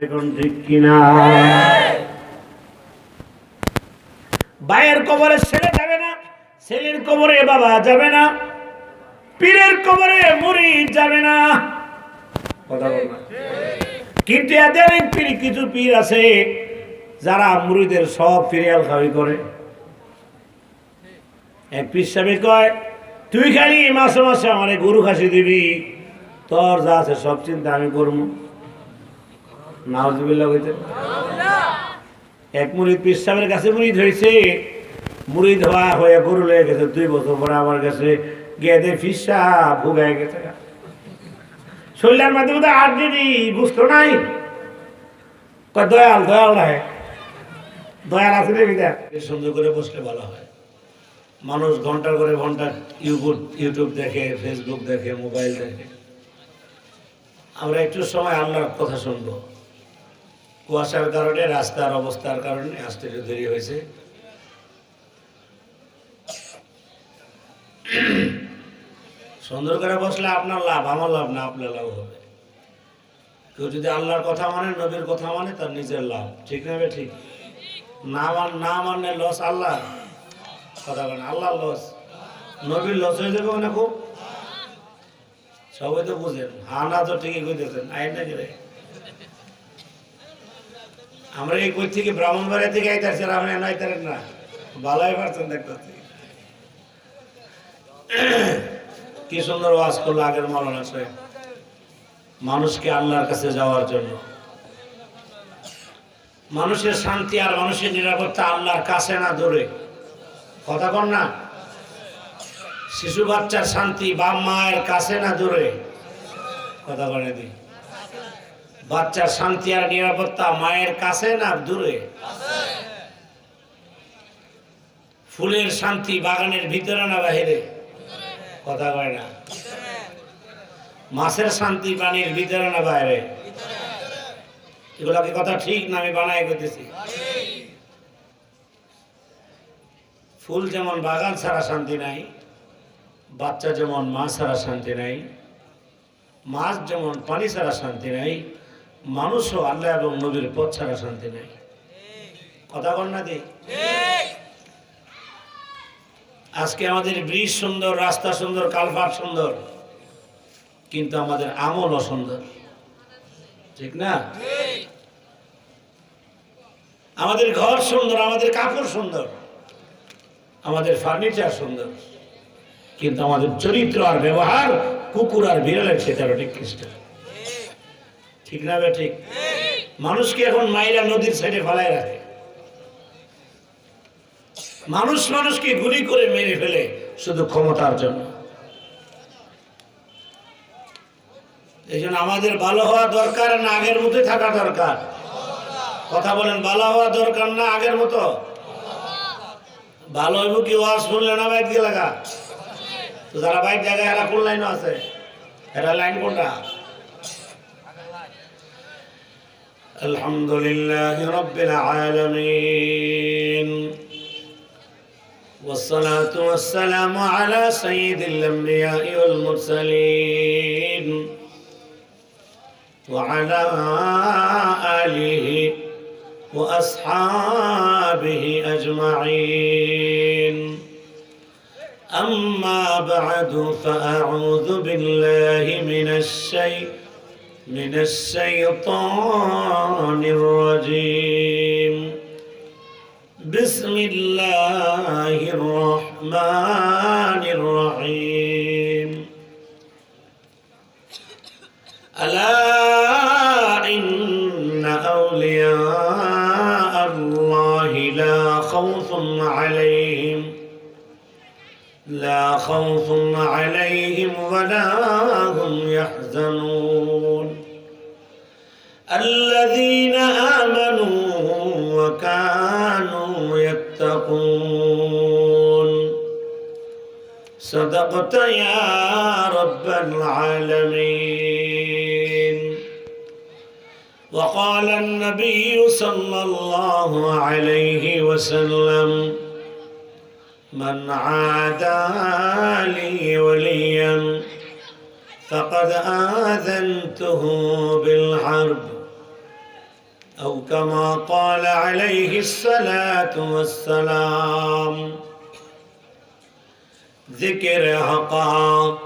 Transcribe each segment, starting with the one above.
এখন ঠিক কিনা? ভাইয়ের কবরে ছেলে যাবে না, ছেলের কবরে বাবা যাবে না, পীরের কবরে মুরিদ যাবে না। কথা বল না। কিন্তু এদের পীর, কিছু পীর আছে যারা মুরিদের সব ফিরিয়াল খাওয়াই করে। এক পীর সাহেব কয়, তুই খালি মাসে মাসে আমার গরু খাসি দিবি, তোর যা আছে সব চিন্তা আমি করবো। নাউজুবিল্লাহ হইতে। এক মুরিদ পীর সাহেবের কাছে মুরিদ হয়েছে, মুরিদ হওয়া হয়ে গরু লেগে গেছে, 2 বছর পরে আমার কাছে গেদে ফিসা ভুগায় গেছে, শরীরের মাধ্যমে তো আর দিদি বুঝতো নাই। দয়াল দয়াল রায়, দয়াল আছে দেবিদা। সুন্দর করে বসলে ভালো হয়। মানুষ ঘন্টার করে ঘন্টা ইউটিউব দেখে, ফেসবুক দেখে, মোবাইল দেখে। আমরা একটু সময় আল্লাহর কথা শুনবো। কুয়াশার কারণে, রাস্তার অবস্থার কারণে আসতে একটু দেরি হয়েছে। সুন্দর করে বসলে আপনার লাভ, আমার লাভ না, আপনার লাভ হবে। কেউ যদি আল্লাহর কথা মানে, নবীর কথা মানে, তার নিজের লাভ। ঠিক না? ঠিক না মানে লস আল্লাহ। কথা বলেন, আল্লাহ লস, নবীর লস হয়ে যাবে না খুব। সবাই তো বুঝেন, হানা তো ঠিকই কইতেছেন, আইন না গেলে। আমরা এই কই থেকে ব্রাহ্মণবাড়িয়া থেকে আইতাছি, আপনি আইতারেন না, ভালোই পারছেন দেখতে। কি সুন্দর ওয়াজ করলো আগের মাওলানা সাহেব, মানুষকে আল্লাহর কাছে যাওয়ার জন্য। মানুষের শান্তি আর মানুষের নিরাপত্তা আল্লাহর কাছে না দূরে। কথা কন না? শিশু বাচ্চার শান্তি বাপ মায়ের কাছে না দূরে? কথা বলে দি। বাচ্চার শান্তি আর নিরাপত্তা মায়ের কাছে না দূরে? ফুলের শান্তি বাগানের ভিতরে না বাহিরে? কথা কয় না। মাছের শান্তি পানির ভিতরে না বাইরে? এগুলা কি কথা ঠিক না আমি বানাই করতেছি? ফুল যেমন বাগান ছাড়া শান্তি নাই, বাচ্চা যেমন মা ছাড়া শান্তি নাই, মাছ যেমন পানি ছাড়া শান্তি নাই, মানুষও আল্লাহ এবং নবীর পথ ছাড়া শান্তি নাই। কথা বল না দি। আজকে আমাদের ব্রিজ সুন্দর, রাস্তা সুন্দর, কালভার্ট সুন্দর, কিন্তু আমাদের আমল অসুন্দর। ঠিক না? আমাদের ঘর সুন্দর, আমাদের কাপড় সুন্দর, আমাদের ফার্নিচার সুন্দর, কিন্তু আমাদের চরিত্র আর ব্যবহার কুকুর আর বিড়ালের সে 13টি খ্রিস্ট। ঠিক না? ঠিক। মানুষকে এখন মাইরা নদীর সাইডে ফেলায় রাখে, মানুষকে গুলি করে মেরে ফেলে শুধু ক্ষমতার জন্য। এই জন্য আমাদের ভালো হওয়া দরকার না আগের মতোই থাকা দরকার? কথা বলেন, ভালো হওয়া দরকার না আগের মতো? ভালো হইব কি ওয়াজ শুনলে না বাইক দিয়ে লাগা? তো যারা বাইক জায়গায় এরা কোন লাইনও আছে? এরা লাইন কোনটা? আলহামদুলিল্লাহি রাব্বিল আলামিন والصلاة والسلام على سيد الأنبياء والمرسلين وعلى آله وأصحابه أجمعين. أما بعد فأعوذ بالله من الشيطان الرجيم. بسم الله الرحمن الرحيم. ألا إن أولياء الله لا خوف عليهم ولا هم يحزنون. الذين آمنوا وكانوا يتقون. صدقت يا رب العالمين. وقال النبي صلى الله عليه وسلم: من عادى لي وليا فقد آذنته بالحرب أو كما قال عليه الصلاة والسلام ذكر حقا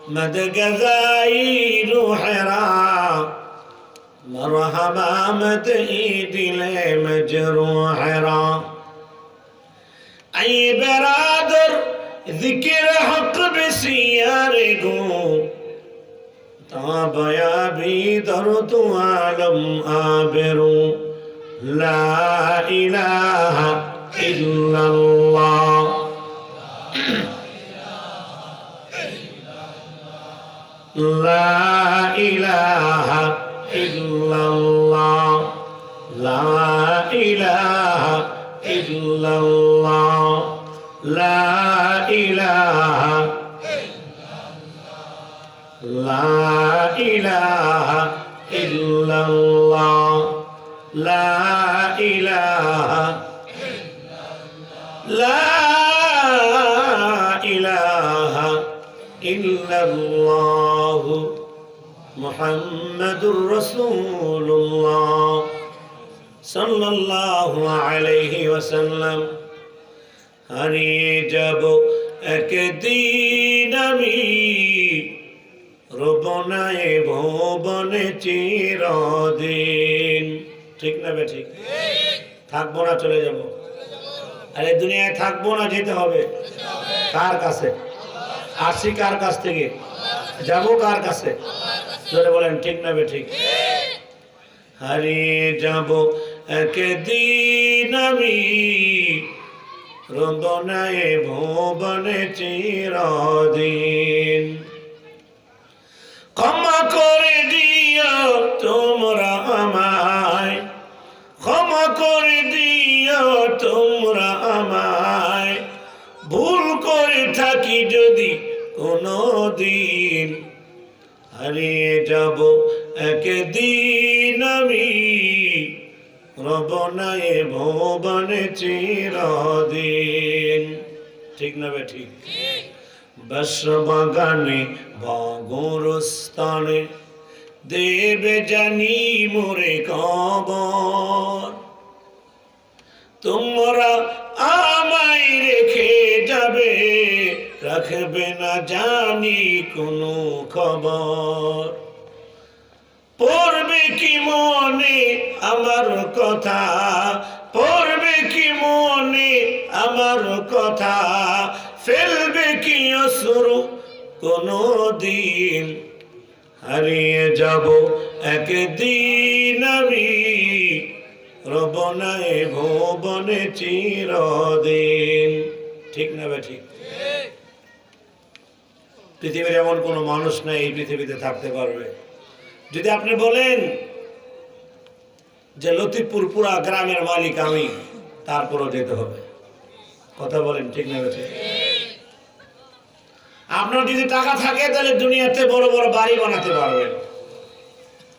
مد غذائی روح را مرحبا مد دل مجروح را ای برادر ذکر حق بسیار گو تابیا بھی در تو عالم آبرو لا الہ الا اللہ لا الہ الا اللہ لا الہ الا اللہ لا الہ لا الہ الا اللہ لا الہ لا الہ الا اللہ محمد رسول اللہ صلی اللہ علیہ وسلم হারিয়ে যাব একদিন আমি রব না এ ভুবনে চিরদিন ঠিক না বে ঠিক থাকবো না চলে যাব আরে দুনিয়ায় থাকবো না যেতে হবে কার কাছে আসি কার কাছ থেকে যাব কার কাছে জোরে বলেন ঠিক না বে ঠিক হারিয়ে যাব একদিন আমি রবনায় ভুবনে চিরদিন ক্ষমা করে দিও তোমরা আমায় ক্ষমা করে দিও তোমরা আমায় ভুল করে থাকি যদি কোনো দিন হারিয়ে যাব একদিন আমি রবনায় ভুবনে চিরদিন ঠিক না বে ঠিক বাগানে বা গোরস্থানে দেবে জানি মোরে কবর তোমরা আমায় রেখে যাবে রাখবে না জানি কোনো খবর পড়বে কি মনে আমার কথা পড়বে কি মনে আমার কথা ফেলবে কি অশ্রু কোনো দিন হারিয়ে যাব একদিন আমি রবনায় ভুবনে চিরদিন ঠিক না বে ঠিক পৃথিবীর এমন কোনো মানুষ নাই এই পৃথিবীতে থাকতে পারবে যদি আপনি বলেন যে লতিফপুর পুরা গ্রামের মালিক আমি তারপরও যেতে হবে কথা বলেন ঠিক না ঠিক আপনার যদি টাকা থাকে তাহলে দুনিয়াতে বড় বড় বাড়ি বানাতে পারবেন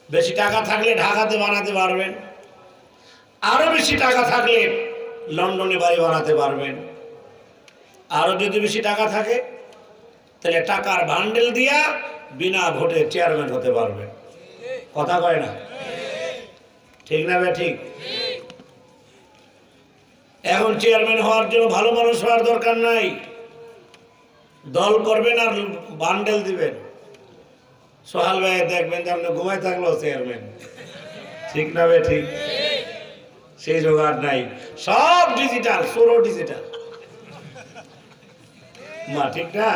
বেশি টাকা থাকলে ঢাকাতে বানাতে পারবেন আরো বেশি টাকা থাকলে লন্ডনে বাড়ি বানাতে পারবেন আরো যদি বেশি টাকা থাকে তাহলে টাকার বান্ডেল দিয়া বিনা ভোটে চেয়ারম্যান হতে পারবেন কথা কয় না ঠিক না ভাই ঠিক এখন চেয়ারম্যান হওয়ার জন্য ভালো মানুষ হওয়ার দরকার নাই দল করবেন আর বান্ডেল দিবেন সোহাল ভাই দেখবেন যে আপনি ঘুমায় থাকলেও চেয়ারম্যান ঠিক না ভাই ঠিক সেই জোগাড় নাই সব ডিজিটাল পুরো ডিজিটাল মা ঠিক না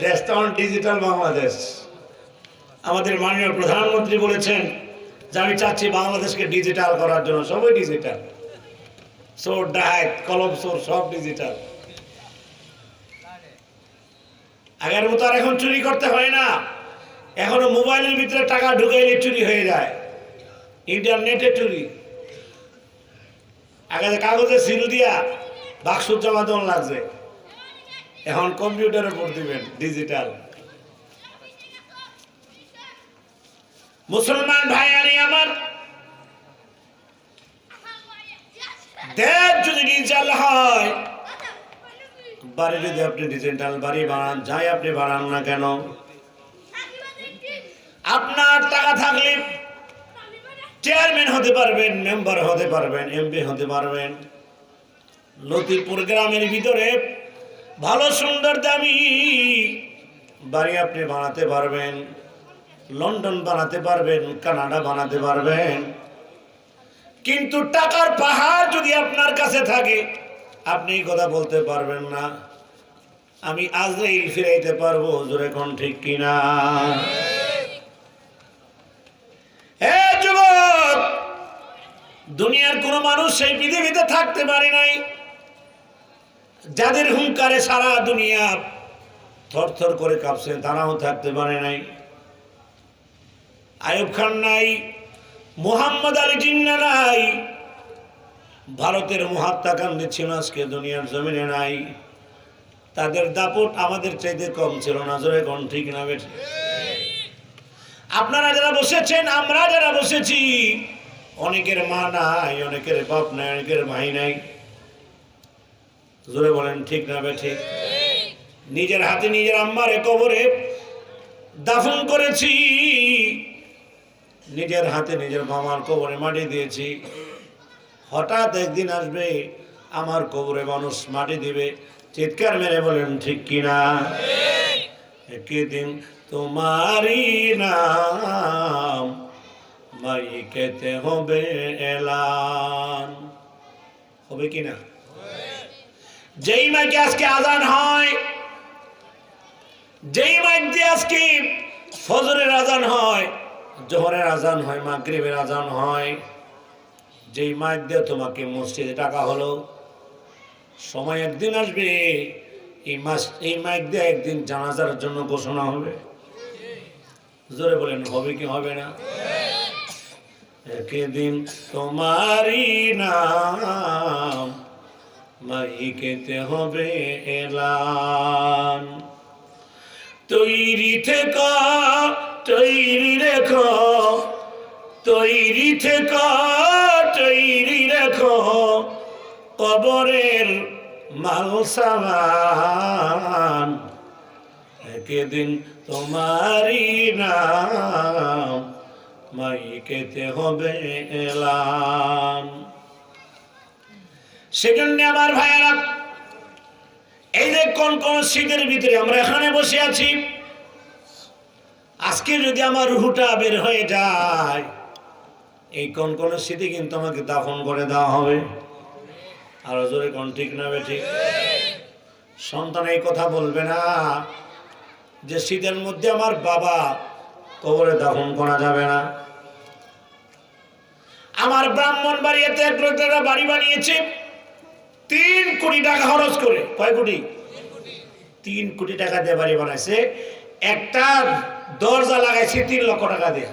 দেশটা ডিজিটাল বাংলাদেশ আমাদের মাননীয় প্রধানমন্ত্রী বলেছেন যে আমি চাচ্ছি বাংলাদেশকে ডিজিটাল করার জন্য সবই ডিজিটাল চোর ডাকাত কলম চোর সব ডিজিটাল আগের মতো আর এখন চুরি করতে হয় না এখনো মোবাইলের ভিতরে টাকা ঢুকাইলে চুরি হয়ে যায় ইন্টারনেটে চুরি আগে কাগজে সিল দিয়া বাক্স জমা দেওয়া লাগছে এখন কম্পিউটারে ভোট দিবেন ডিজিটাল মুসলমান ভাইয়ারি আমার দেশ যদি ডিজিটাল হয় বাড়ি যদি আপনি ডিজিটাল বাড়ি বানান যাই আপনি বানান না কেন আপনার টাকা থাকলে চেয়ারম্যান হতে পারবেন, মেম্বার হতে পারবেন, এমপি হতে পারবেন। লতিপুর গ্রামের ভিতরে ভালো সুন্দর দামি বাড়ি আপনি বানাতে পারবেন, লন্ডন বানাতে পারবেন, কানাডা বানাতে পারবেন। কিন্তু টাকার পাহাড় যদি আপনার কাছে থাকে, আপনি কথা বলতে পারবেন না আমি আজরাইল ফিরাইতে পারবো। জোরে কোন ঠিক কিনা? হে যুবক, দুনিয়ার কোন মানুষ সেই পৃথিবীতে থাকতে পারে নাই যাদের হুঙ্কারে সারা দুনিয়া থরথর করে কাঁপছে, তারাও থাকতে পারে নাই। আইয়ুব খান নাই, মুহাম্মদ আলী জিন্নাহ নাই, ভারতের মহাত্মা গান্ধী ছিল, আজকে দুনিয়ার জমিনে নাই। তাদের দাপট আমাদের চাইতে কম ছিল না। জোরে কোন ঠিক না বেঠিক? আপনারা যারা বসেছেন, আমরা যারা বসেছি, অনেকের মা নাই, অনেকের বাপ নাই, অনেকের ভাই নাই। জোরে বলেন ঠিক না বেঠিক? নিজের হাতে নিজের আম্মারে কবরে দাফন করেছি, নিজের হাতে নিজের মামার কবরে মাটি দিয়েছি। হঠাৎ একদিন আসবে আমার কবরে মানুষ মাটি দিবে, চিৎকার মেরে বলেন ঠিক কিনা? একদিন তোমারই নাম মাইকেতে হবে এলান, হবে কিনা? যেই মাইকে আজকে আজান হয়, যেই মাইক দিয়ে আজকে ফজরের আজান হয়, জোহরের আজান হয়, মাগরিবের আজান হয়, যেই মাইক দিয়ে তোমাকে মসজিদে ডাকা হলো, সময় একদিন আসবে এই মাইক দিয়ে একদিন জানাজার জন্য ঘোষণা হবে। জোরে বলেন হবে কি হবে না? একদিন তোমারই নাম মাইকেতে হবে এলান। তৈরি থেকো, তৈরি রেখো, তৈরি থেকো, তৈরি রেখো, কবরের মাল সামান। একদিন তোমারই নাম মাইকেতে হবে এলান। সেজন্য আমার ভাইয়েরা, এই যে কোন কোন শীতের ভিতরে আমরা এখানে বসে আছি, আজকে যদি আমার রুহুটা বের হয়ে যায়, এই কোন কোন শীতে কিন্তু আমাকে দাফন করে দেওয়া হবে। আরো জোরে কোন ঠিক না বেঠিক? সন্তান এই কথা বলবে না যে শীতের মধ্যে আমার বাবা কবরে দাফন করা যাবে না। আমার ব্রাহ্মণবাড়িয়াতে একটা বাড়ি বানিয়েছে 3 কোটি টাকা খরচ করে। কয় কোটি? 3 কোটি টাকা দিয়ে বাড়ি বানাইছে। একটা দরজা লাগাইছে 3 লক্ষ টাকা দিয়ে।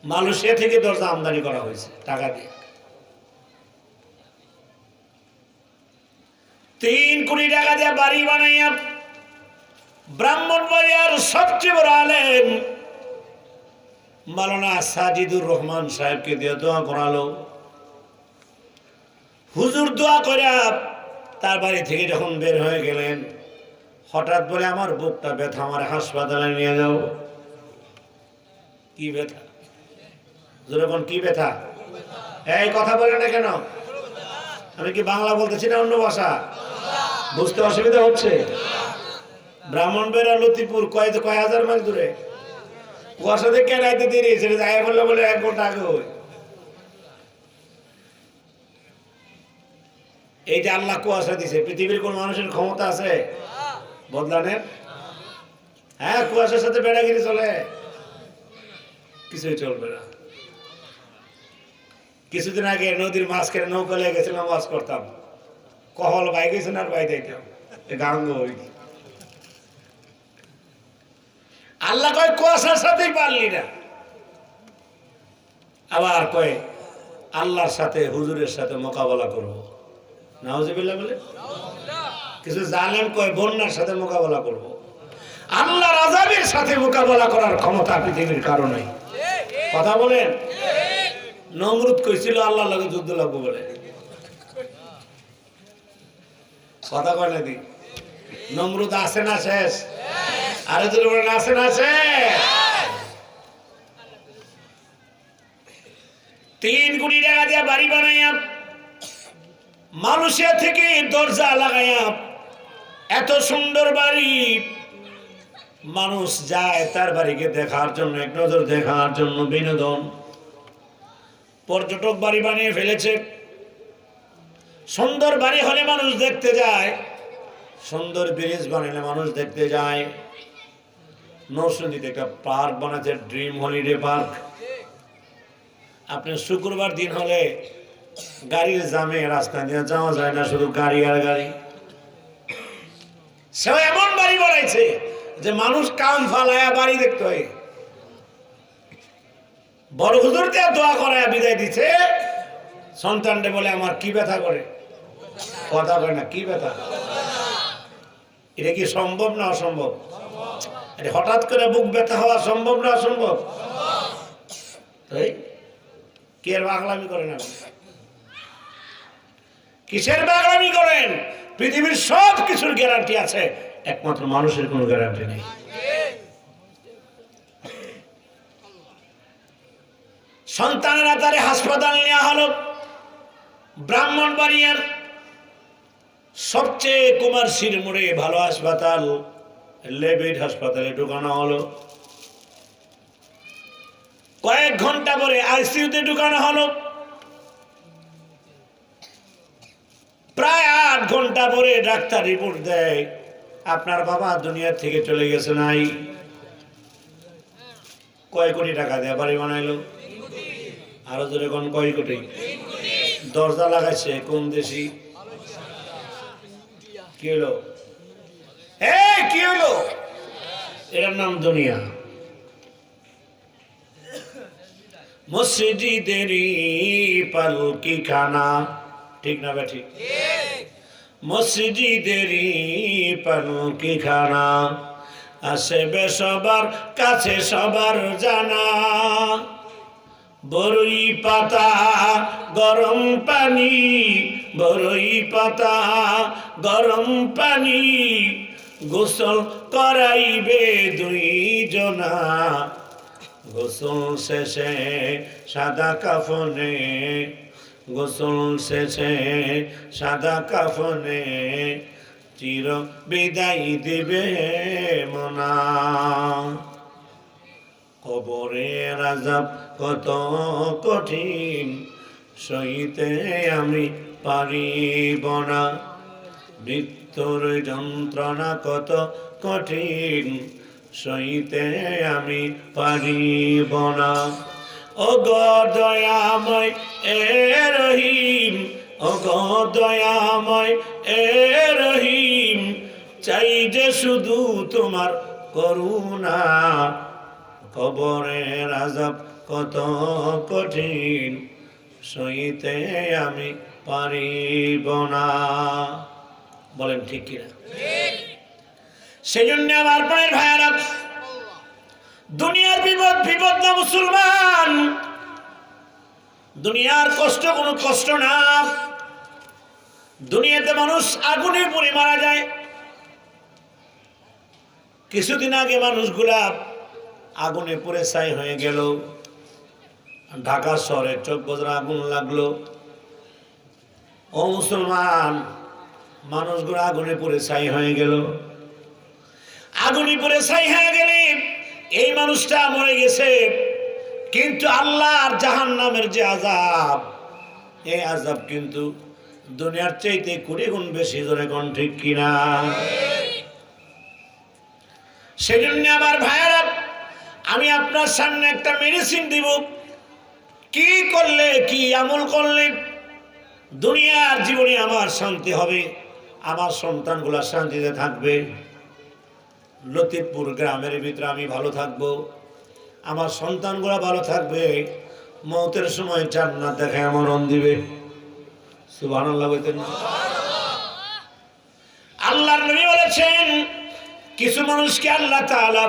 মালয়েশিয়া থেকে দরজা আমদানি করা হয়েছে টাকা দিয়ে। 3 কোটি টাকা দিয়ে বাড়ি বানাইয়া ব্রাহ্মণবাড়িয়ার সবচেয়ে বড় আলেম মাওলানা সাজিদুর রহমান সাহেবকে দিয়ে দোয়া করালো। হুজুর দোয়া করে তার বাড়ি থেকে যখন বের হয়ে গেলেন, হঠাৎ বলে আমার বুকটা ব্যথা, আমার হাসপাতালে নিয়ে যাও। কি ব্যথা? যখন কি ব্যথা? এই কথা বলে না কেন? আমি কি বাংলা বলতেছি না অন্য ভাষা? বুঝতে অসুবিধা হচ্ছে? ব্রাহ্মণবাড়িয়া লতিপুর কয় হাজার মাইল দূরে। কুয়াশা দেখে রাইতে দেরি, সেটা জায়গা করলে বলে 1 ঘন্টা আগে হয়। এই যে আল্লাহ কুয়াশা দিছে, পৃথিবীর কোন মানুষের ক্ষমতা আছে বদলানের? হ্যাঁ, কুয়াশার সাথে বেড়াগিরি চলে? কিছুই চলবে না। কিছুদিন আগে নদীর মাঝখানে নৌকা লেগে গেছিলাম, ওয়াজ করতাম, কহল ভাই গেছেন আর ভাই দেখতাম গাঙ্গ। আল্লাহ কয় কুয়াশার সাথেই পারলি না, আবার কয় আল্লাহর সাথে হুজুরের সাথে মোকাবেলা করবো। নাউজুবিল্লাহ বলে কিছু জালেম কয় বন্যার সাথে মোকাবেলা করবো। আল্লাহর আযাবের সাথে মোকাবেলা করার ক্ষমতা পৃথিবীর কারণে। কথা বলেন? নমরুদ কইছিল আল্লাহর লগে যুদ্ধ লাগবো বলে। কথা কয় নাকি? নমরুদ আছে না শেষ? আরে যদি বলেন আছে না শেষ? 3 কোটি টাকা দিয়ে বাড়ি বানাইয়া মালয়েশিয়া থেকে দরজা লাগাইয়া এত সুন্দর বাড়ি, মানুষ যায় তার বাড়িকে দেখার জন্য, এক নজর দেখার জন্য, বিনোদন। পর্যটক বাড়ি বানিয়ে ফেলেছে। সুন্দর বাড়ি হলে মানুষ দেখতে যায়, সুন্দর ব্রিজ বানালে মানুষ দেখতে যায়। নরসিংদীতে একটা পার্ক বানাচ্ছে, ড্রিম হলিডে পার্ক। আপনি শুক্রবার দিন হলে গাড়ির জামে রাস্তা দিয়ে যাওয়া যায় না, শুধু গাড়ি আর গাড়ি। সে এমন বাড়ি বানাইছে যে মানুষ কাম ফালায়া বাড়ি দেখতে হয়। বড় হুজুর দিয়ে দোয়া করায় বিদায় দিচ্ছে। সন্তানটা বলে আমার কি ব্যথা করে, কথা কয় না, কি ব্যথা। এটা কি সম্ভব না অসম্ভব? এটা হঠাৎ করে বুক ব্যথা হওয়া সম্ভব না অসম্ভব? তাই কি এর পাগলামি করেন আপনি? কিসের পাগলামি করেন? পৃথিবীর সব কিছুর গ্যারান্টি আছে, একমাত্র মানুষের কোনো গ্যারান্টি নেই। সন্তানেরা তারে হাসপাতাল নেওয়া হলো। ব্রাহ্মণবাড়িয়ার সবচেয়ে কুমারশির মোড়ে ভালো হাসপাতাল, লেভিড হাসপাতালে ঢুকানো হলো। কয়েক ঘন্টা পরে আইসিইউতে ঢুকানো হলো। প্রায় 8 ঘন্টা পরে ডাক্তার রিপোর্ট দেয়, আপনার বাবা দুনিয়া থেকে চলে গেছে। নাই কয় কোটি টাকা দেয়া বাড়ি বানাইলো? আরো জোরে কোন কয় কোটি? দরজা লাগাইছে কোন দেশি? কি হলো? কি হলো? এটার নাম দুনিয়া। মসজিদেরই পালকি খানা, ঠিক না বে ঠিক? মসজিদেরই পালকি খানা, আসবে সবার কাছে সবার জানা। বরই পাতা গরম পানি, বরই পাতা গরম পানি, গোসল করাইবে 2 জনা। গোসল শেষে সাদা কাফনে, গোসল শেষে সাদা কাফনে, চির বিদায় দিবে মনা। কবরের আযাব কত কঠিন, সইতে আমি পারিব না। মৃত্যুর যন্ত্রণা কত কঠিন, সইতে আমি পারিব না। ও গো দয়াময় এ রহিম, ও গো দয়াময় এ রহিম, চাই যে শুধু তোমার করুণা। কবরের আযাব কত কঠিন, সইতে আমি পারিব না। বলেন ঠিক কিনা? সেজন্য আমার প্রাণের ভাইয়ারা, দুনিয়ার বিপদ না মুসলমান। দুনিয়ার কষ্ট কোনো কষ্ট না। দুনিয়াতে মানুষ আগুনে পুড়ে মারা যায়। কিছুদিন আগে মানুষগুলা আগুনে পুড়ে ছাই হয়ে গেল। ঢাকা শহরে চোখ বজরা আগুন লাগলো। ও মুসলমান, মানুষগুলো আগুনে পুড়ে ছাই হয়ে গেল। আগুনে পুড়ে ছাই হয়ে গেলে এই মানুষটা মরে গেছে, কিন্তু আল্লাহর জাহান্নামের যে আযাব, এই আযাব কিন্তু দুনিয়ার চাইতে 20 গুণ বেশি। ধরে কোন ঠিক কিনা? সেজন্য আমার ভাইয়েরা, আমি আপনার সামনে একটা মেডিসিন দিব। কি করলে, কি আমল করলে দুনিয়ার জীবনে আমার শান্তি হবে, আমার সন্তানগুলা শান্তিতে থাকবে, লতিফপুর গ্রামের ভিতরে আমি ভালো থাকবো, আমার সন্তানগুলা ভালো থাকবে, মৌতের সময় জান্নাত দেখায় মরণ দিবে। সুবহানাল্লাহ বলতেন। আল্লাহর নবী বলেছেন, কিছু মানুষকে আল্লাহ তাআলা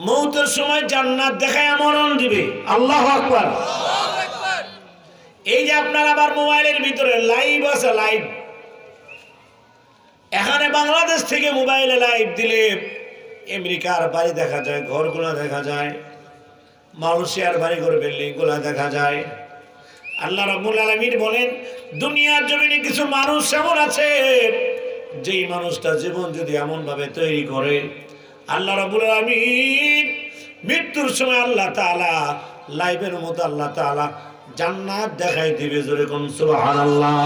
মৌতের সময় জান্নাত দেখায় মরণ দিবে। আল্লাহু আকবার। এই যে আপনার আবার মোবাইলের ভিতরে লাইভ আছে, লাইভ। এখানে বাংলাদেশ থেকে মোবাইলে লাইভ দিলে আমেরিকার বাড়ি দেখা যায়, ঘরগুলো দেখা যায়, মালয়েশিয়ার বাড়িঘর বিল্ডিং গুলা দেখা যায়, আল্লাহ রাব্বুল আলামিন বলেন, দুনিয়ার জমিনে কিছু মানুষ এমন আছে, যেই মানুষটা জীবন যদি এমন ভাবে তৈরি করে, আল্লাহ রাব্বুল আলামিন মৃত্যুর সময় আল্লাহ তাআলা লাইভের মতো আল্লাহ তাআলা জান্নাত দেখাই দিবে। জোরে কোন সুবহানাল্লাহ।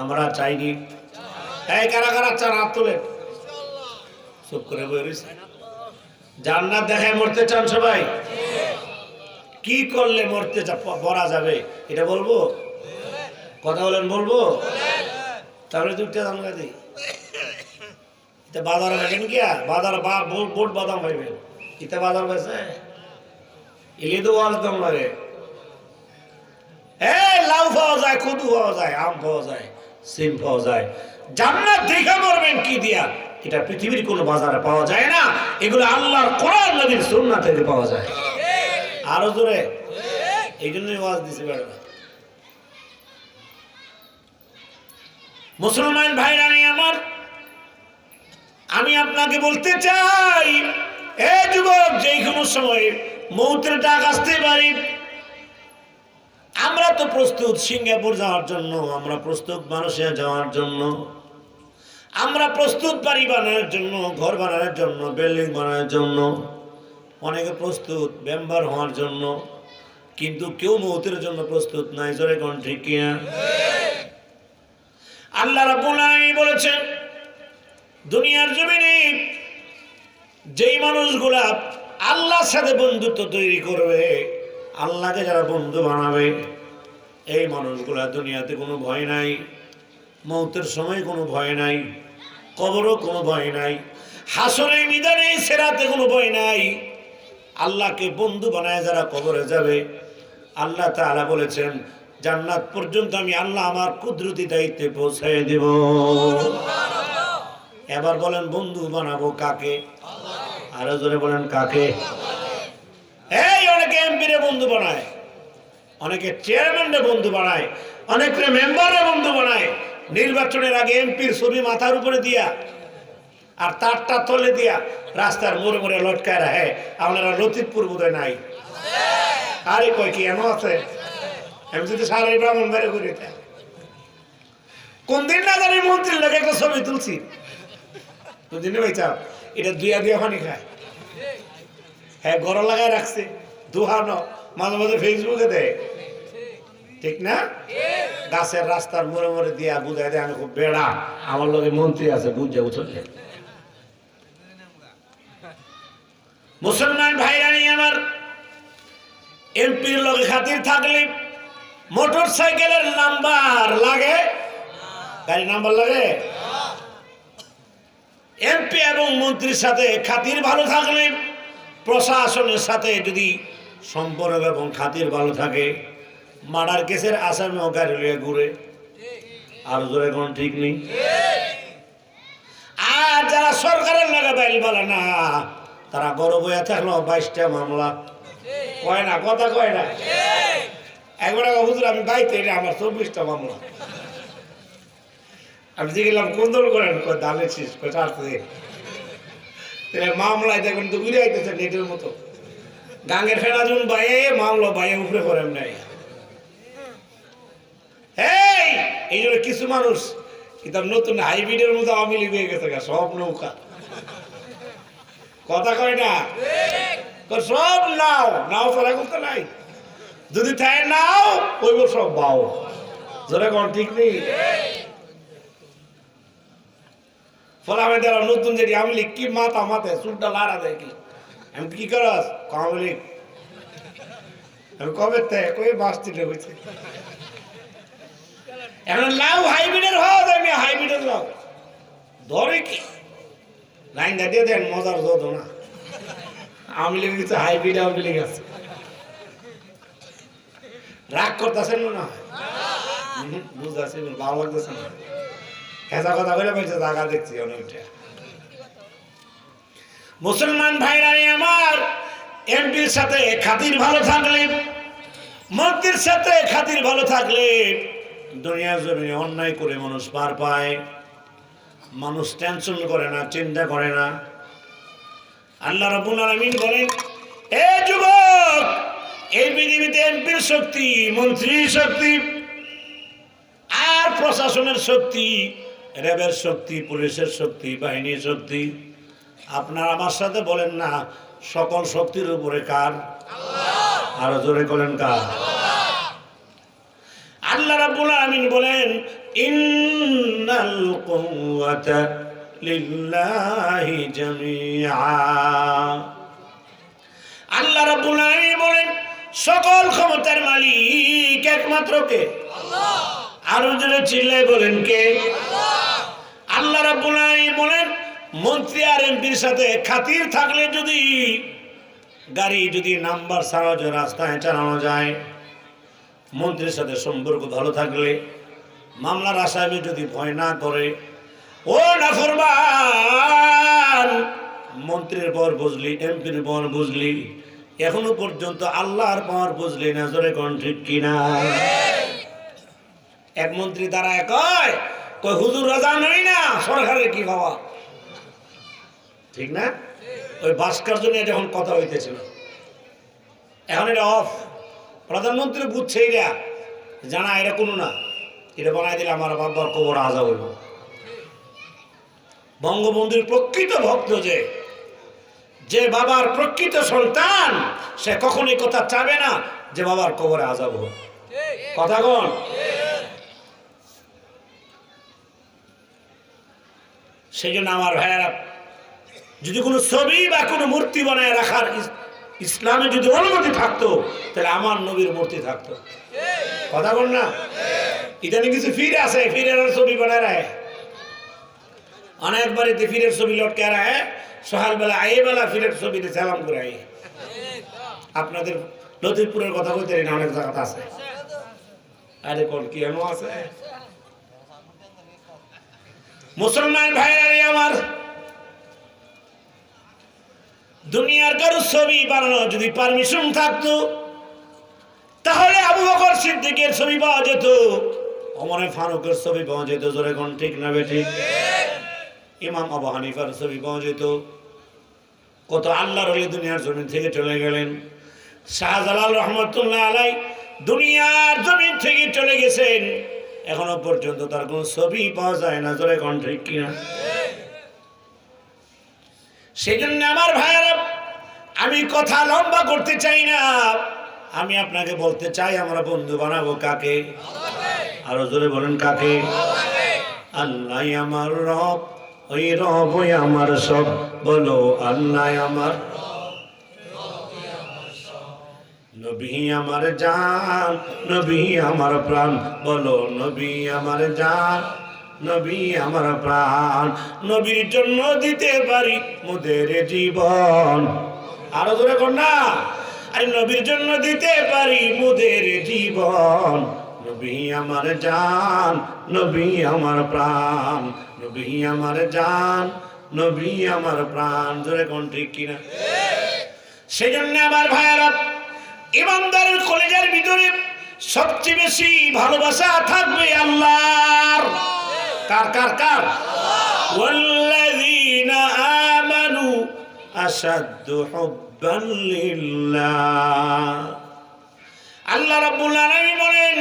আমরা চাইনি? এই কারা কারা চান হাত তোলেন। চুপ করে বসে রয়েছে। জান্নাত দেখায় মরতে চান সবাই? কি করলে মরতে মরা যাবে এটা বলবো? কথা বলেন, বলবো? তাহলে দুইটা জানগা দিই। এটা বাজার রাখেন কি বাজার বোট বাদাম হইবে এটা বাজার বেছে এলে তো একদম লাগে। লাউ পাওয়া যায়, কদু পাওয়া যায়, আম পাওয়া যায়, সিম পাওয়া যায়। জান্নাত দেখে মরবেন কি দিয়া, এটা পৃথিবীর কোনো বাজারে পাওয়া যায় না। এগুলো আল্লাহর কোরআন নবীর সুন্নাহ থেকে পাওয়া যায়। আরো জোরে। এই জন্যই ওয়াজ দিছি বেড়া। মুসলমান ভাইরা আমার, আমি আপনাকে বলতে চাই, এ যুবক, যে কোনো সময় মৌতের ডাক আসতে পারে। আমরা তো প্রস্তুত সিঙ্গাপুর যাওয়ার জন্য, আমরা প্রস্তুত মালয়েশিয়া যাওয়ার জন্য, আমরা প্রস্তুত বাড়ি বানানোর জন্য, ঘর বানানোর জন্য, বিল্ডিং বানানোর জন্য, অনেকে প্রস্তুত মেম্বার হওয়ার জন্য, কিন্তু কেউ মৌতের জন্য প্রস্তুত নাই। জোরে কোন ঠিক কিনা? আল্লাহ রাব্বুল আলামিন বলেছেন, দুনিয়ার জমিনে যেই মানুষগুলা আল্লাহর সাথে বন্ধুত্ব তৈরি করবে, আল্লাহকে যারা বন্ধু বানাবে, এই মানুষগুলা দুনিয়াতে কোনো ভয় নাই, মৌতের সময় কোনো ভয় নাই, কবরও কোনো ভয় নাই, হাসরের ময়দানে সিরাতে কোনো ভয় নাই। আল্লাহকে বন্ধু বানায় যারা কবরে যাবে, আল্লাহ তাআলা বলেছেন, জান্নাত পর্যন্ত আমি আল্লাহ আমার কুদরতি দায়িত্বে পৌঁছায় দেব। এবার বলেন, বন্ধু বানাবো কাকে? আরো জোরে বলেন, কাকে? এই অনেকে এমপিরে বন্ধু বানায়, অনেকে চেয়ারম্যানরে বন্ধু বানায়, অনেকে মেম্বারে বন্ধু বানায়। নির্বাচনের আগে এমপির ছবি মাথার উপরে দিয়া আর তারটা তলে দিয়া রাস্তার মোড়ে মোড়ে লটকায় রাখে। আপনারা লতিফপুর বোধহয় নাই? আরে কয় কি এমন আছে? আমি যদি সারা ব্রাহ্মণ বেড়ে করি, কোন দিন না জানি মন্ত্রীর লোক একটা ছবি তুলছি, দুদিনে ভাইছা এটা দুইয়া দুইয়া পানি খায়। হ্যাঁ, গড় লাগায় রাখছে, দুহানো, মাঝে মাঝে ফেসবুকে দেয়, ঠিক না? গাছের রাস্তার মোড়ে মোড়ে দিয়া বুঝাই দেয়, আমি খুব বেড়া, আমার লোকে মন্ত্রী আছে, বুঝে বুঝলে। মুসলমান ভাইরা আমার, এমপির লোকে খাতির থাকলে মোটর সাইকেলের নাম্বার লাগে, গাড়ি নাম্বার লাগে। এমপি এবং মন্ত্রীর সাথে খাতির ভালো থাকলে, প্রশাসনের সাথে যদি সম্পর্ক এবং খাতির ভালো থাকে, মার্ডার কেসের আসামিও গাড়ি লিয়ে ঘুরে। আর জোরে কোন ঠিক নেই। আর যারা সরকারের লাগা বাইল বলে না, তারা গরু বইয়া থাকলো 22টা মামলা, কয় না, কথা কয় না। একবার হুজুর আমি বাইতে, আমার 24টা মামলা। আমি দেখলাম কোন দল করেন, দালে শেষ মামলায় দেখুন তো উড়ে আইতেছে নেটের মতো। গাঙ্গের ফেরা যখন বাইয়ে মামলা বাইয়ে উপরে করেন নাই। এই জন্য কিছু মানুষ কিন্তু নতুন হাইব্রিডের মতো আওয়ামী লীগ হয়ে গেছে, সব নৌকা, কথা কয় না, সব নাও নাও ফেরা করতে নাই, যদি তাই নাও ওই সব বাও। জোরে কোন ঠিক নেই। ফলামে দেওয়া নতুন যেটি আওয়ামী লীগ কি মাথা মাথায় চুলটা লাড়া দেয় কি, আমি কি করস আওয়ামী লীগ, আমি কবে কই বাস দিলে হয়েছে। এখন লাউ হাইব্রিডের হওয়া যায়, হাইব্রিডের লাউ ধরে কি লাইন দিয়ে দেন, মজার যত না। আওয়ামী লীগ কিছু হাইব্রিড আওয়ামী লীগ আছে, রাগ করতেছেন না? বুঝতেছি, ভালো লাগতেছে না, হেঁচা কথা বলে বলছে, জায়গা দেখছি অনেকটা। মুসলমান ভাইরা আমার, এমপির সাথে খাতির ভালো থাকলে, মন্ত্রীর সাথে খাতির ভালো থাকলে, দুনিয়ার জমিনে অন্যায় করে মানুষ পার পায়, মানুষ টেনশন করে না, চিন্তা করে না। আল্লাহ রাব্বুল আলামিন বলেন, এ যুবক, এই পৃথিবী এমপির শক্তি, মন্ত্রীর শক্তি, আর প্রশাসনের শক্তি, র্যাবের শক্তি, পুলিশের শক্তি, বাহিনীর শক্তি। আপনার আমার সাথে বলেন না, সকল শক্তির উপরে কার? আরো জোরে বলেন কার? আল্লাহ রাব্বুল আলামিন বলেন, ইন্নাল কুওয়াতা লিল্লাহি জামিআ। আল্লাহ রাব্বুল আলামিন বলেন, সকল ক্ষমতার মালিক একমাত্র কে? আল্লাহ। আরো জোরে চিল্লায় বলেন কে? আল্লাহ। আল্লাহ রাব্বুল আলামিন বলেন, মন্ত্রী আর এমপির সাথে খাতির থাকলে যদি গাড়ি যদি নাম্বার ছাড়া যে রাস্তায় চালানো যায়, মন্ত্রীর সাথে সম্পর্ক ভালো থাকলে, মামলার আসামি যদি ভয় না করে, ও নাফরমান, মন্ত্রীর পর বুঝলি, এমপির পর বুঝলি, এখনো পর্যন্ত আল্লাহর পর বুঝলি না। জোরে কোন ঠিক কিনা? এক মন্ত্রী দাঁড়ায় কয়, হুজুর রাজা নই না, সরকারের কি খাওয়া, ঠিক না? ওই ভাস্কর্য নিয়ে যখন কথা হইতেছিল, এখন এটা অফ, প্রধানমন্ত্রী বুঝছে এটা, জানা এটা কোনো না, এটা বানাই দিলে আমার বাবার কবর আজা হইব। বঙ্গবন্ধুর প্রকৃত ভক্ত যে বাবার প্রকৃত সন্তান, সে কখনোই কথা চাবে না যে বাবার কবরে আজাব হোক। কথা কোন? সেই জন্য আমার ভাইয়েরা, যদি কোনো ছবি বা কোনো মূর্তি বানায় রাখার ইসলামে যদি অনুমতি থাকতো, তাহলে আমার নবীর মূর্তি থাকতো। কথা বল না? ইদানি কিছু ফিরে আছে, ফিরের ছবি বানায় রাখে, অনেক বাড়িতে ফিরের ছবি লটকে রাখে, সকালবেলা আইবেলা ফিরের ছবিতে সালাম করে আই। আপনাদের লতিফপুরের কথা বলতে না, অনেক জায়গাতে আছে। আরে কোন কি এমন আছে? মুসলমান ভাইরা আমার, দুনিয়ার কারো ছবি বানানো যদি পারমিশন থাকতো, তাহলে আবু বকর সিদ্দিকের ছবি পাওয়া যেত, ওমর ফারুকের ছবি পাওয়া যেত। জোরে কোন ঠিক না বেঠিক? ইমাম আবু হানিফার ছবি পাওয়া যেত। কত আল্লাহর ওলি দুনিয়ার জমিন থেকে চলে গেলেন। শাহজালাল রহমতুল্লাহ আলাই দুনিয়ার জমিন থেকে চলে গেছেন, এখনো পর্যন্ত তার কোন ছবি পাওয়া যায় না। জোরে কোন ঠিক কিনা? সেই জন্য আমার ভাইয়েরা, আমি কথা লম্বা করতে চাই না, আমি আপনাকে বলতে চাই, আমরা বন্ধু বানাবো কাকে? আরো জোরে বলেন কাকে? আল্লাহ আমার রব, ওই রব আমার সব। বলো আল্লাহ আমার, নবী আমার জান, নবী আমার প্রাণ। বলো নবী আমার জান, নবী আমার প্রাণ। নবীর জন্য দিতে পারি মোদের জীবন। আরো জোরে কর না? আরে নবীর জন্য দিতে পারি মোদের জীবন। নবী আমার জান, নবী আমার প্রাণ। নবী আমার জান, নবী আমার প্রাণ। জোরে কোন ঠিক কিনা? সেজন্য আমার ভাইয়েরা, ইমানদারের কলেজের ভিতরে সবচেয়ে বেশি ভালোবাসা থাকবে আল্লাহর। কার কার কার? ওয়াল্লাযীনা আমানু আশাদ্দু হুব্বান লিল্লাহ। আল্লাহ রাব্বুল আলামিন বলেন,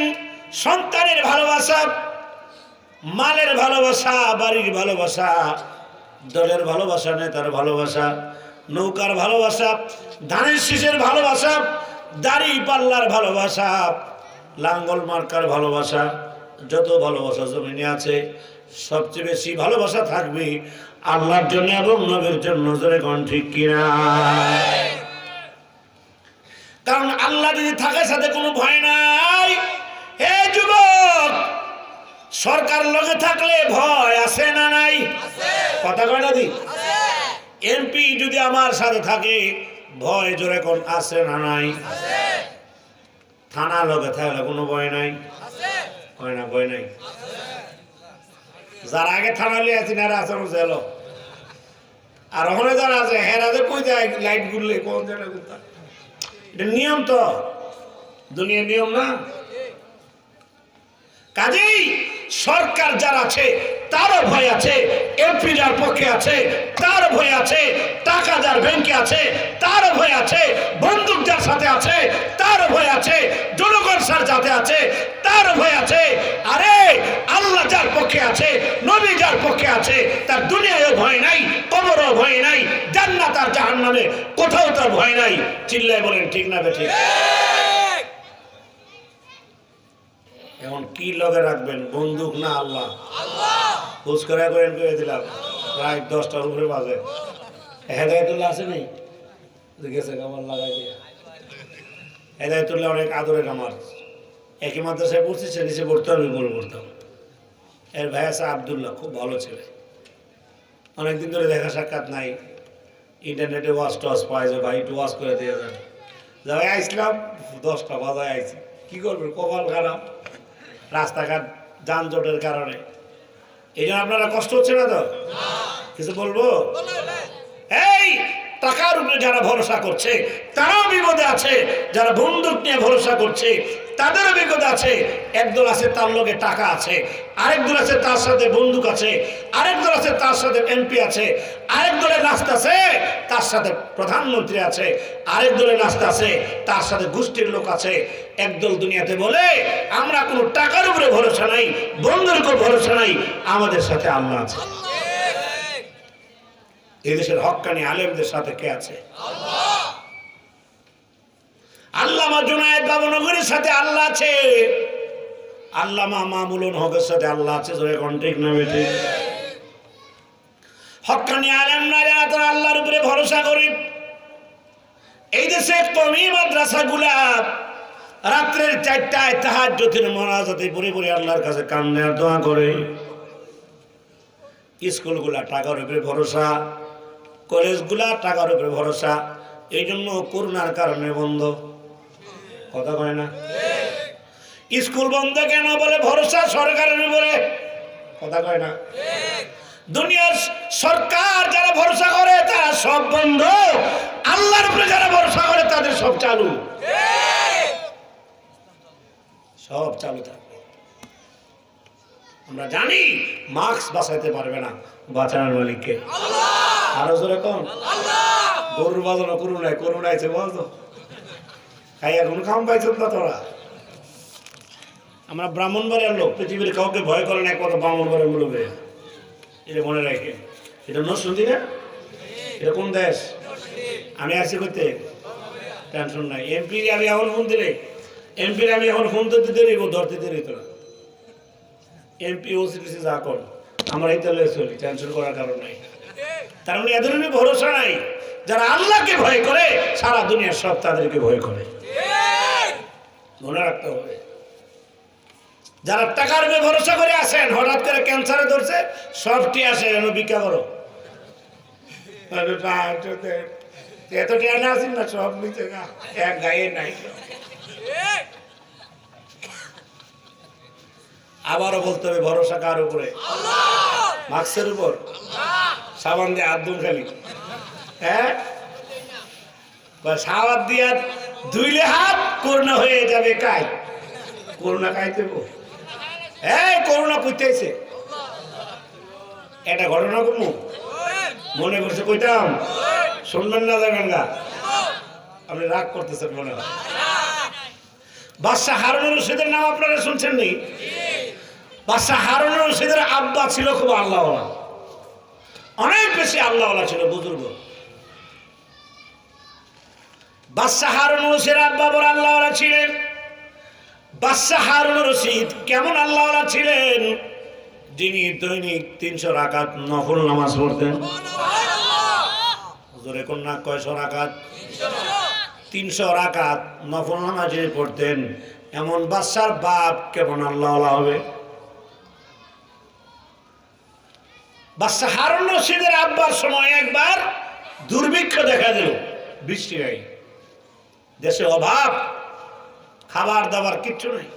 সন্তানের ভালোবাসা, মালের ভালোবাসা, বাড়ির ভালোবাসা, দলের ভালোবাসা, নেতার ভালোবাসা, নৌকার ভালোবাসা, ধানের শীষের ভালোবাসা, দাড়ি পাল্লার ভালোবাসা, লাঙ্গল মার্কার ভালোবাসা, যত ভালোবাসা জমিনে আছে, সবচেয়ে বেশি ভালোবাসা থাকবে আল্লাহর জন্য এবং নবীর জন্য। জোরে কোন ঠিক কিনা? কারণ আল্লাহ যদি থাকে, সাথে কোনো ভয় নাই। হে যুবক, সরকার লগে থাকলে ভয় আছে না নাই? কথা কয় না দি? এমপি যদি আমার সাথে থাকে, ভয় জোরে কোন আছে না নাই? থানা লগে থাকলে কোনো ভয় নাই? হয় না? ভয় নাই। যারা আগে থানা লিয়ে আছি না আছে জেল, আর ওখানে যারা আছে হেরাতে কই যায় লাইট গুললে কোন জায়গায় গুলতা। এটা নিয়ম তো, দুনিয়ার নিয়ম না। কাজেই সরকার যার আছে তারও ভয় আছে, এমপি যার পক্ষে আছে তার ভয় আছে, টাকা যার ব্যাংকে আছে তার ভয় আছে, বন্দুক যার সাথে আছে তার ভয় আছে, সাথে আছে তার ভয় আছে। আরে আল্লাহ যার পক্ষে আছে, নবী যার পক্ষে আছে, তার দুনিয়ায়ও ভয় নাই, কবরও ভয় নাই, জান্নাত আর জাহান্নামে কোথাও তার ভয় নাই। চিল্লায় বলেন ঠিক না বেঠিক? এখন কি লগে রাখবেন, বন্দুক না আল্লাহ? বুঝ করে করে দিলাম প্রায় 10টার উপরে বাজে। হেদায়েতুল্লাহ আছে নেই? গেছে আমার লাগাই দিয়ে। হেদায়েতুল্লাহ অনেক আদরের আমার, একই মাদ্রাসায় পড়ছি, সে নিচে পড়তাম, আমি বলে পড়তাম। এর ভাই আছে আবদুল্লাহ, খুব ভালো ছেলে, অনেকদিন ধরে দেখা সাক্ষাৎ নাই, ইন্টারনেটে ওয়াশ টস পায় যে ভাই একটু ওয়াশ করে দিয়ে যান। যাই আসলাম 10টা বাজায় আইছি, কি করবেন, কপাল খারাপ, রাস্তাঘাট যানজটের কারণে। এই জন্য আপনারা কষ্ট হচ্ছে না তো? কিছু বলবো? এই টাকার উপরে যারা ভরসা করছে তারাও বিপদে আছে, যারা বন্দুক নিয়ে ভরসা করছে তাদেরও বিপদ আছে। একদল আছে তার লগে টাকা আছে, আরেক দল আছে তার সাথে বন্দুক আছে, আরেক দল আছে তার সাথে এমপি আছে, আরেক দলে নাস্তা আছে তার সাথে প্রধানমন্ত্রী আছে, আরেক দলে নাস্তা আছে তার সাথে গোষ্ঠীর লোক আছে। একদল দুনিয়াতে বলে আমরা কোনো টাকার উপরে ভরসা নাই, বন্ধুর উপর ভরসা নাই, আমাদের সাথে আল্লাহ আছে। এদেশের হক্কানি আলেমদের সাথে কে আছে? আল্লামা জুনায়েদ বাবুনগরীর সাথে আল্লাহ আছে, আল্লামা মামুনুল হকের সাথে আল্লাহ আছে। জোরে কোন ঠিক না বেঠিক? হক্কানি আলেমরা যারা তারা আল্লাহর উপরে ভরসা করি। এই দেশে কওমি মাদ্রাসাগুলা রাত্রের 4টায় তাহাজ্জুদের মোনাজাতে পড়ে পড়ে আল্লাহর কাছে কান্না আর দোয়া করে। স্কুলগুলা টাকার উপরে ভরসা, কলেজগুলা টাকার উপরে ভরসা, এই জন্য করোনার কারণে বন্ধ। কথা কয় না? স্কুল বন্ধ কেন? বলে ভরসা সরকারের উপরে। কথা কয় না? দুনিয়ার সরকার যারা ভরসা করে তারা সব বন্ধ, আল্লাহর উপরে যারা ভরসা করে তাদের সব চালু, সব চালু থাকবে। আমরা জানি মাস্ক বাঁচাইতে পারবে না, বাঁচানোর মালিককে। আরো জোরে কম। গরুর বাজানো করুণায়, করুণাইছে বলতো খাই, এখন খাম পাইছ না তোরা। আমরা ব্রাহ্মণবাড়িয়ার লোক, পৃথিবীর কাউকে ভয় করে না, একমাত্র ব্রাহ্মণবাড়িয়ার লোকে। এটা মনে রাখে। এটা নরসিংদী না? এটা কোন দেশ? আমি আসি করতে, টেনশন নাই। এমপির আমি এখন ফোন দিলে, এমপির আমি এখন ফোন ধরতে দেরি, ধরতে দেরি তোরা। এমপি ওসিডিসি যা কর, আমার এই তাহলে চলি, টেনশন করার কারণ নাই। তার মানে এদের ভরসা নাই। যারা আল্লাহকে ভয় করে সারা দুনিয়ার সব তাদেরকে ভয় করে, মনে রাখতে হবে। যারা টাকার উপরে ভরসা করে আসেন, হঠাৎ করে ক্যান্সারে ধরছে, সবটি আসে ভিক্ষা করো, এত টেনে আসেন না, সব নিচে এক গায়ে নাই। আবারও বলতে হবে ভরসা কার উপরে? মাস্কের উপর, সাবান দিয়ে হাত ধুন খালি, হ্যাঁ, সাবান দিয়ে ধুইলে হাত করোনা হয়ে যাবে। কাই করোনা খাইতে এই করোনা পুঁতেছে, এটা ঘটনা কমু মনে করছে, কইতাম শুনবেন না, যাবেন না, আপনি রাগ করতেছেন মনে হয়। বাদশাহ হারুন রশিদের নাম আপনারা শুনছেন নি? বাদশাহ হারুন রশিদের আব্বা ছিল খুব আল্লাহওয়ালা, অনেক বেশি আল্লাহওয়ালা ছিল, বুজুর্গ। বাদশাহ হারুন রশিদের আব্বা বড় আল্লাহওয়ালা ছিলেন। বাদশাহ হারুন রশিদ কেমন আল্লাহওয়ালা ছিলেন? যিনি দৈনিক 300 রাকাত নফল নামাজ পড়তেন। হুজুরে কন্যা কয়শো রাকাত? 300 রাকাত নফল নামাজ পড়তেন। এমন বাদশার বাপ কেমন আল্লাহওয়ালা হবে? বাদশাহ হারুন রশিদের আব্বার সময় একবার দুর্ভিক্ষ দেখা দিল, বৃষ্টি নাই, দেশে অভাব, খাবার দাবার কিচ্ছু নাই।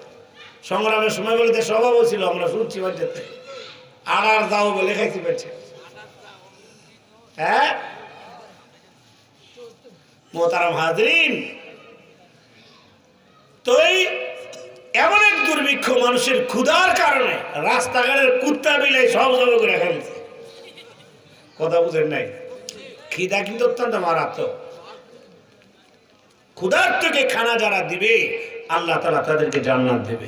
সংগ্রামের সময় বলে দেশে অভাব ছিল, আমরা শুনছি বাড়িতে আর দাও বলে খাইতে পারছে। হ্যাঁ মোহতারাম হাজরিন, তো এমন এক দুর্ভিক্ষ, মানুষের ক্ষুধার কারণে রাস্তাঘাটের কুত্তা বিলাই সব জবে করে ফেলছে। কথা বুঝেন নাই? খিদা কিন্তু অত্যন্ত মারাত্মক। ক্ষুধার্তকে খানা যারা দিবে আল্লাহ তাআলা তাদেরকে জান্নাত দেবে।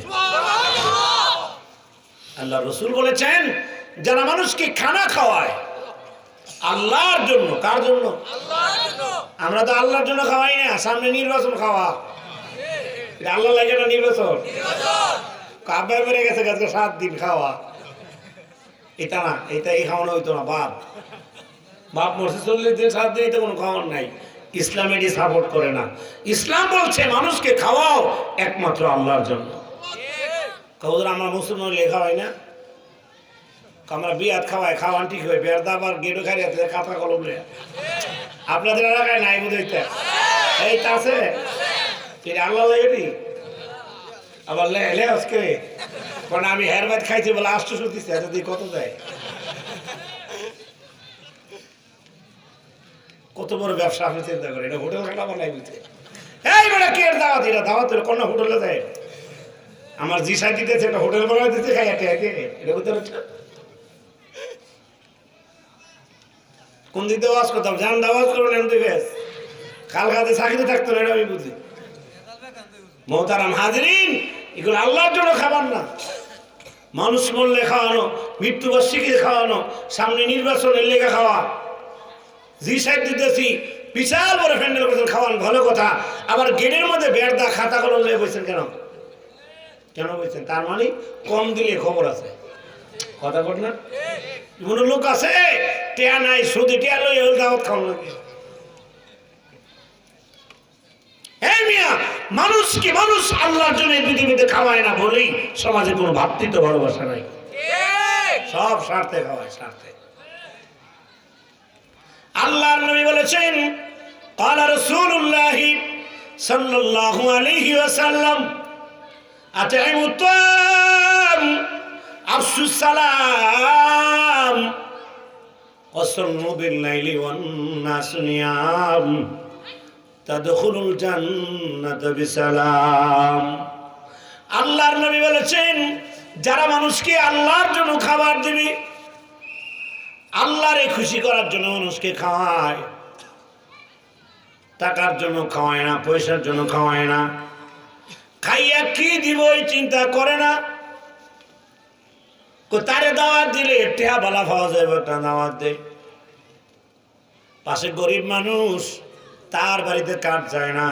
আল্লাহ রাসূল বলেছেন যারা মানুষকে খানা খাওয়ায় আল্লাহর জন্য, কার জন্য? আল্লাহর জন্য। আমরা তো আল্লাহর জন্য খাওয়াই না, সামনে নির্বাচন খাওয়া, এটা আল্লাহ লাগে না নির্বাচন? কাবার বেড়ে গেছে আজকে 7 দিন খাওয়া, এটা না, এটা এই খাওয়ানো হইতো না। বাপ মরছে 40 দিন 7 দিন, এটা কোনো খাওয়ান নাই। ইসলাম এটি সাপোর্ট করে না। ইসলাম বলছে মানুষকে খাওয়াও একমাত্র আল্লাহর জন্য। কাউদের আমরা মুসলমান লেখা হয় না, আমরা বিয়াত খাওয়াই, খাওয়ান ঠিক হয়, বের দাবার গেটও খাই খাতা কলম লে। আপনাদের এলাকায় নাই বোধ হইতে, এই তা আছে, এটা আল্লাহ লাগে। আবার লে আজকে কারণ আমি হেরবাদ খাইছি বলে 800 দিচ্ছে, এত দিয়ে কত দেয়? কত বড় ব্যবসা আপনি চিন্তা করেন, এটা হোটেল খাটা বানাই দিতে। এই বেটা কে দাওয়াত? এটা দাওয়াত কোন হোটেলে দেয়? আমার জি সাই দিতেছে, এটা হোটেল বানাই দিতে খাই, এটা বুঝতে পারছো? কোন দিতে ওয়াজ করতাম, জান দাওয়াজ করবেন এমনি বেশ খাল খাতে চাকরি থাকতো না, এটা আমি বুঝি। মোহতারাম হাজরিন, এগুলো আল্লাহর জন্য খাবার না। মানুষ মরলে খাওয়ানো, মৃত্যুবার্ষিকী খাওয়ানো, সামনে নির্বাচনের লেগে খাওয়া, জি সাইড দিতেছি বিশাল বড় প্যান্ডেল করছেন, খাওয়ান ভালো কথা। আবার গেটের মধ্যে বেড়দা খাতা কলম নিয়ে বসেছেন, কেন কেন বলছেন? তার মানে কম দিলে খবর আছে, কথা বল না? কোনো লোক আছে টেয়া নাই, সুদে টেয়া লই দাওয়াত খাওয়ান লাগে। এই মিয়া, মানুষকে মানুষ আল্লাহর জন্য পৃথিবীতে খাওয়ায় না বলেই সমাজে কোনো ভাতৃত্ব ভালোবাসা নাই, সব স্বার্থে খাওয়ায়, স্বার্থে। আল্লাহর নবী বলেছেন, قال رسول الله صلى الله عليه وسلم أطعموا الطعام أفشوا السلام وصلوا بالليل والناس نيام তাদখুলুল জান্নাতা বিসালাম। আল্লাহর নবী বলেছেন যারা মানুষকে আল্লাহর জন্য খাবার দিবে, আল্লাহরে খুশি করার জন্য মানুষকে খাওয়ায়, টাকার জন্য খাওয়ায় না, পয়সার জন্য খাওয়ায় না, খাইয়া কি দিব এই চিন্তা করে না। তারে দাওয়াত দিলে টেহা বালা পাওয়া যাবে, একটা দাওয়াত দেয়। পাশে গরিব মানুষ, তার বাড়িতে কাঠ যায় না,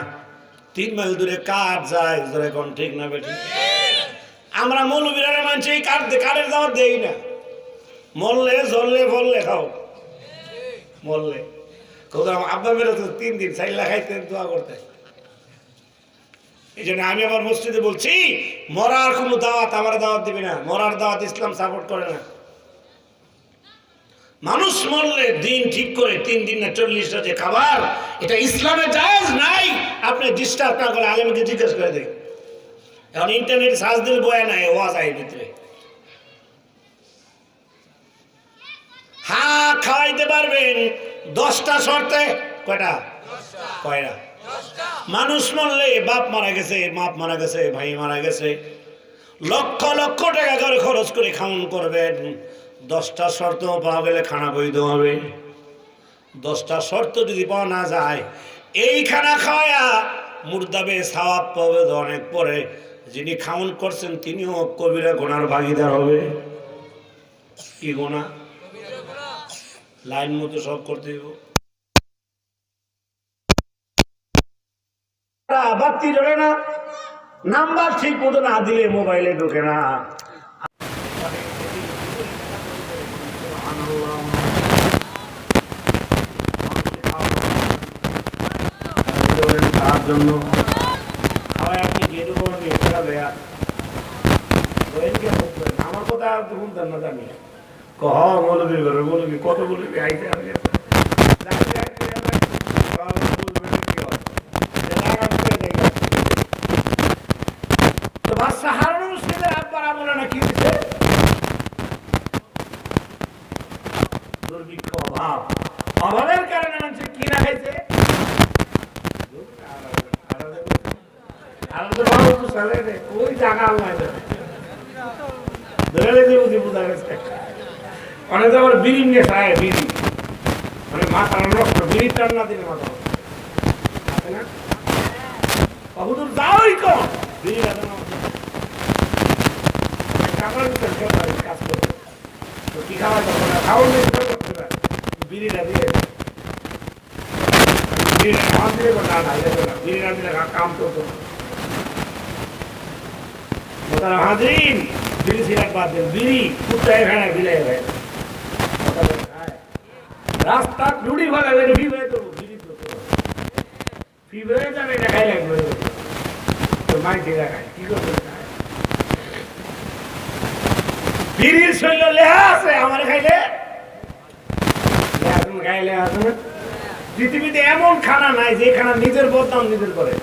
3 মাইল দূরে কাঠ যায়, এখন ঠিক না বেটি? আমরা মৌলবীরা মানছি কাঠের দাওয়াত দেই না। মরলে জ্বললে ফললে খাও, মরলে আব্বা বেরো তো 3 দিন 4 লাখ খাইতে দোয়া করতে। এই জন্য আমি আমার মসজিদে বলছি, মরার কোনো দাওয়াত আমার দাওয়াত দিবি না, মরার দাওয়াত ইসলাম সাপোর্ট করে না। মানুষ মরলে দিন ঠিক করে 3 দিন না 40টা যে খাবার, এটা ইসলামে জায়েজ নাই। আপনি ডিস্টার্ব না করে আলেমকে জিজ্ঞেস করে দেখ। এখন ইন্টারনেট সার্চ দিলে বয়া নাই, ওয়াজ আই ভিতরে। হ্যাঁ, খাওয়াইতে পারবেন 10টা শর্তে। কয়টা? কয়টা? মানুষ মরলে বাপ মারা গেছে, মাপ মারা গেছে, ভাই মারা গেছে, লক্ষ লক্ষ টাকা করে খরচ করে খাওয়ান করবেন। 10টা শর্ত পাওয়া গেলে খানা বৈধ হবে। 10টা শর্ত যদি পাওয়া না যায়, এই খানা খাওয়া মুর্দাবে সওয়াব পাবে অনেক পরে। যিনি খাওয়ান করছেন তিনিও কবিরা গুনার ভাগিদার হবে। কি গুনাহ? লাইন মতো সব করতে হবে। বাতি জ্বলে না, নাম্বার ঠিক মতো না দিলে মোবাইলে ঢোকে না। তার জন্য খাওয়াই আপনি যেহেতু করবেন সেটা দেয়া আমার কথা আর শুনতেন না, জানি কহ মৌলবী করে মৌলবী কত বলবি আইতে আমি অভাবের কারণে মানুষ কি না খাইছে। ওই জায়গা অনেক আবার বিড়ি নিয়ে খায়, বিড়ি মানে মাথা নষ্ট, বিড়ি টান না দিলে মাথা আছে না। হুজুর যাওই কম বিড়ি কাজ করবে তো কি খাওয়া যাবে না খাওয়ার করতে পারে বিড়িটা দিয়ে কাম দিলে না না বিড়ি না দিলে কাম করতো তারা হাজরিন বিড়ি সিগারেট বাদ দেন বিড়ি কুত্তায় খায় বিলাই হয় রাস্তা রুটি ভালো ফি হয়ে দেবো বিড়ি তো ফি হয়ে যাবে এটা খাই লাগবে তো মাইকে দেখায় কি করবে বিড়ির শৈল লেহা আছে আমার খাইলে খাইলে আছে না পৃথিবীতে এমন খানা নাই যে খানা নিজের বদনাম নিজের করে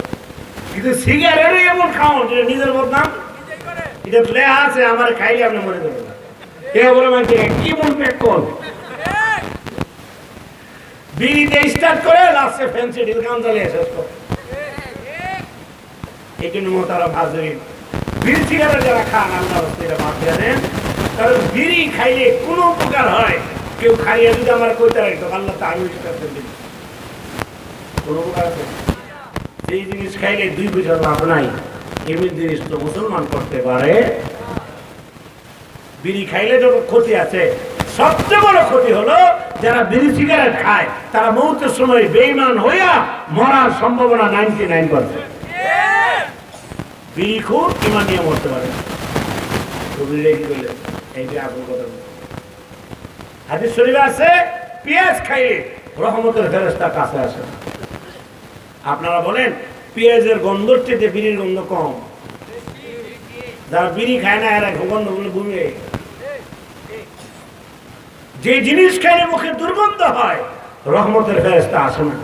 কিন্তু সিগারেটও এমন খাও যেটা নিজের বদনাম এটা লেহা আছে আমার খাইলে আপনি মনে করবেন না কে বলে মাইকে কি বলবে কোন বিড়িতে স্টার্ট করে লাস্টে ফ্যান্সি ডিল কাম চালিয়ে শেষ করে এই জন্য মোতারা হাজরিন বিড়ি সিগারেট যারা খান আল্লাহ এটা বাদ দিয়ে দেন কারণ বিড়ি খাইলে কোনো উপকার হয় কেউ খাইয়ে যদি আমার কইতে রাখতো আল্লাহ তা আমি কোনো উপকার আছে সেই জিনিস খাইলে 2 পয়সা লাভ নাই এমনি জিনিস তো মুসলমান করতে পারে বিড়ি খাইলে যত ক্ষতি আছে সবচেয়ে বড় ক্ষতি হলো যারা বিড়ি সিগারেট খায় তারা মৌতের সময় বেঈমান হইয়া মরার সম্ভাবনা 99%। বিড়ি খুব ইমান নিয়ে মরতে পারে হাদিস শরীফে আছে পেঁয়াজ খাইলে রহমতের ফেরেশতা কাছে আসে আপনারা বলেন পেঁয়াজের গন্ধর চেয়ে বিড়ির গন্ধ কম যারা বিড়ি খায় না এরা গন্ধ বলে ঘুমিয়ে যে জিনিস খাইলে মুখে দুর্গন্ধ হয় রহমতের ফেরেশতা আসে না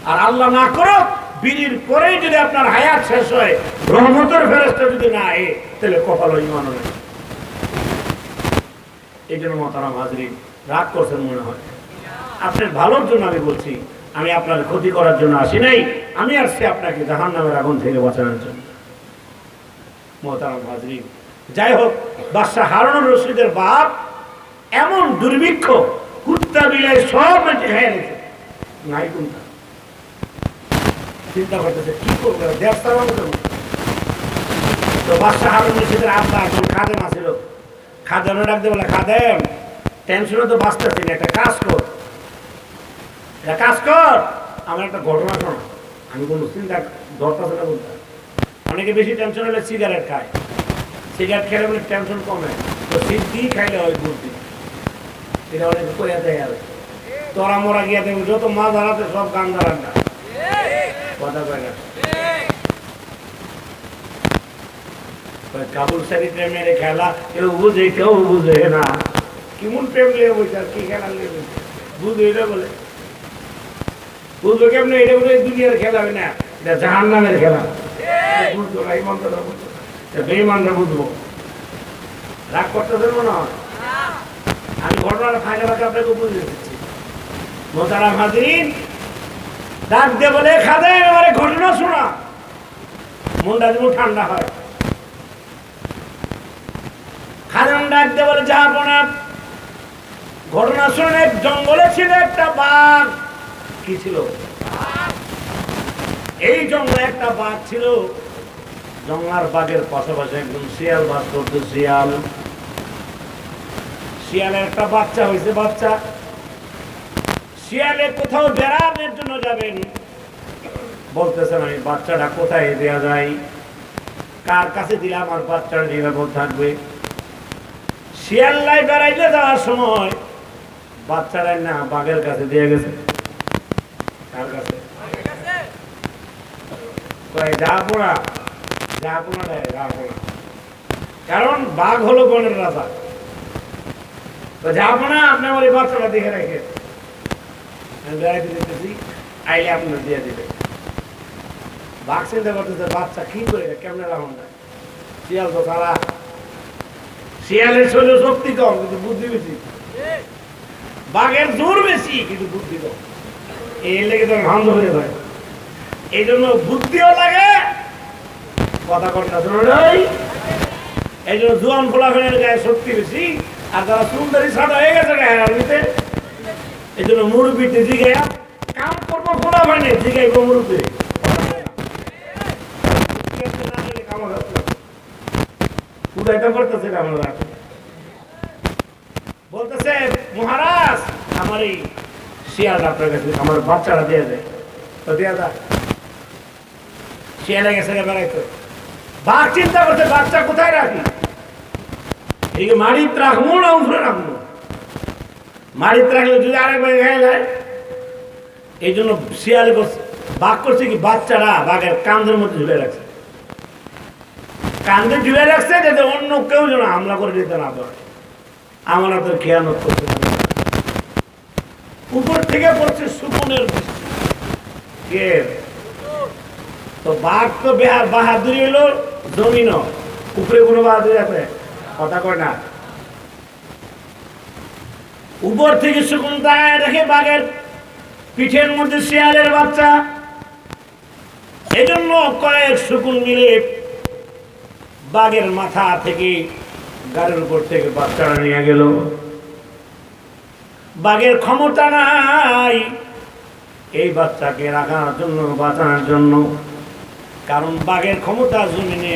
আর আল্লাহ না করো বিড়ির পরেই যদি আপনার হায়াত শেষ হয় রহমতের ফেরেশতা যদি না আয় তাহলে কপাল ঈমান হবে এই জন্য মোহতারাম হাজরিন রাগ করছেন মনে হয় আপনার ভালোর জন্য আমি বলছি আমি আপনার ক্ষতি করার জন্য আসি নাই আমি আসছি আপনাকে জাহান্নামের আগুন থেকে বাঁচানোর জন্য মোহতারাম হাজরিন যাই হোক বাদশা হারুনুর রশিদের বাপ এমন দুর্ভিক্ষ কুত্তা বিলাই সব মেটে খেয়ে নিতে নাই কোনটা চিন্তা করতেছে কি করবে দেবতার তো বাদশা হারুন রশিদের আব্বা একজন খাদেম আছিল খাদেমে ডাকতে বলে খাদেম টেনশনে তো বাঁচতেছি না একটা কাজ কর আমার একটা ঘটনা শোনা আমি কোনো চিন্তা ধরতেছে না বলতে অনেকে বেশি টেনশন হলে সিগারেট খায় সিগারেট খেলে অনেক টেনশন কমে তো সিদ্ধি খাইলে হয় বুদ্ধি এটা অনেকে কইয়া দেয় আর তোরা মোরা গিয়া দেবে যত মা দাঁড়াতে সব গান দাঁড়ান না কথা কয় না কাবুল সারি প্রেমের খেলা কেউ বুঝে না কেমন প্রেম লিয়ে বলছে আর কি খেলা লিয়ে বলছে বুঝবে এটা বলে বুঝবে কেমন এটা বলে দুনিয়ার খেলা হবে না এটা জাহান্নামের খেলা বুঝতো না ইমানদাররা বুঝতো বেঈমানরা বুঝবো রাগ করতেছেন মনে হয় আমি ঘটনাটা ফাইনাল আপনাকে বুঝিয়ে দিচ্ছি মোহতারাম হাজরিন ডাক দিয়ে বলে খাদেম এবারে ঘটনা শোনা মনটা যেমন ঠান্ডা হয় খাদেম ডাক দিয়ে বলে যা আপনার ঘটনা শুনে জঙ্গলে ছিল একটা বাঘ কি ছিল এই জঙ্গলে একটা বাঘ ছিল জঙ্গলার বাঘের পাশাপাশি একদম শিয়াল বাস করতো শিয়ালের একটা বাচ্চা হয়েছে বাচ্চা শিয়ালে কোথাও বেড়ানোর জন্য যাবেন বলতেছেন আমি বাচ্চাটা কোথায় দেয়া যায় কার কাছে দিলে আমার বাচ্চার নিরাপদ থাকবে শিয়াল্লাই বেড়াইতে যাওয়ার সময় বাচ্চারাই না বাঘের কাছে দিয়ে গেছে কার কাছে কারণ বাঘ হলো বনের রাজা তো যাবো না আপনি আমার এই বাচ্চাটা দেখে রেখে বেড়াইতে যেতেছি আইলে আপনার দিয়ে দিবে বাঘ চিন্তা করতেছে বাচ্চা কি করে কেমনে রাখুন না শিয়াল তো তারা শিয়ালের শরীর শক্তি কম কিন্তু বুদ্ধি বেশি বাঘের জোর বেশি কিন্তু বুদ্ধি কম এই লেগে তো ভাঙ্গ হয়ে যায় এই জন্য বুদ্ধিও লাগে কথা কথা এই জন্য জোয়ান ফোলাফেনের গায়ে শক্তি বেশি আর যারা সুন্দরী সাদা হয়ে গেছে গায়ে আরবিতে এই জন্য মুরব্বীতে জিগাইয়া কাম করবো ফোলাফেনে জিগাইব মুরব্বী আমার উদাইটা করতেছে আমরা বলতেছে মহারাজ আমার এই শিয়ালটা আপনার কাছে আমার বাচ্চারা দিয়ে দেয় তো দেওয়া যায় শিয়ালে গেছে বেড়াইতো বাঘ চিন্তা করছে বাচ্চা কোথায় রাখি এদিকে মাড়িতে রাখবো না উপরে রাখবো মাড়িতে রাখলে যদি আরেকবার খেয়ে যায় এই জন্য শিয়ালে করছে বাঘ করছে কি বাচ্চারা বাঘের কান্দের মধ্যে ঝুলে রাখছে কান্দে ঝুলে রাখছে যাতে অন্য কেউ যেন হামলা করে দিতে না পারে আমার তো খেয়ানত করছে উপর থেকে পড়ছে সুকুনের কে তো বাঘ তো বাহাদুরি হলো জমিন উপরে কোনো বাহাদুরি আছে কথা কয় না উপর থেকে সুকুন দাঁড়ায় রেখে বাঘের পিঠের মধ্যে শিয়ালের বাচ্চা এই জন্য কয়েক সুকুন মিলে বাঘের মাথা থেকে গাড়ির উপর থেকে বাচ্চারা নিয়ে গেল বাঘের ক্ষমতা নাই এই বাচ্চাকে রাখার জন্য বাঁচানোর জন্য কারণ বাঘের ক্ষমতা জমিনে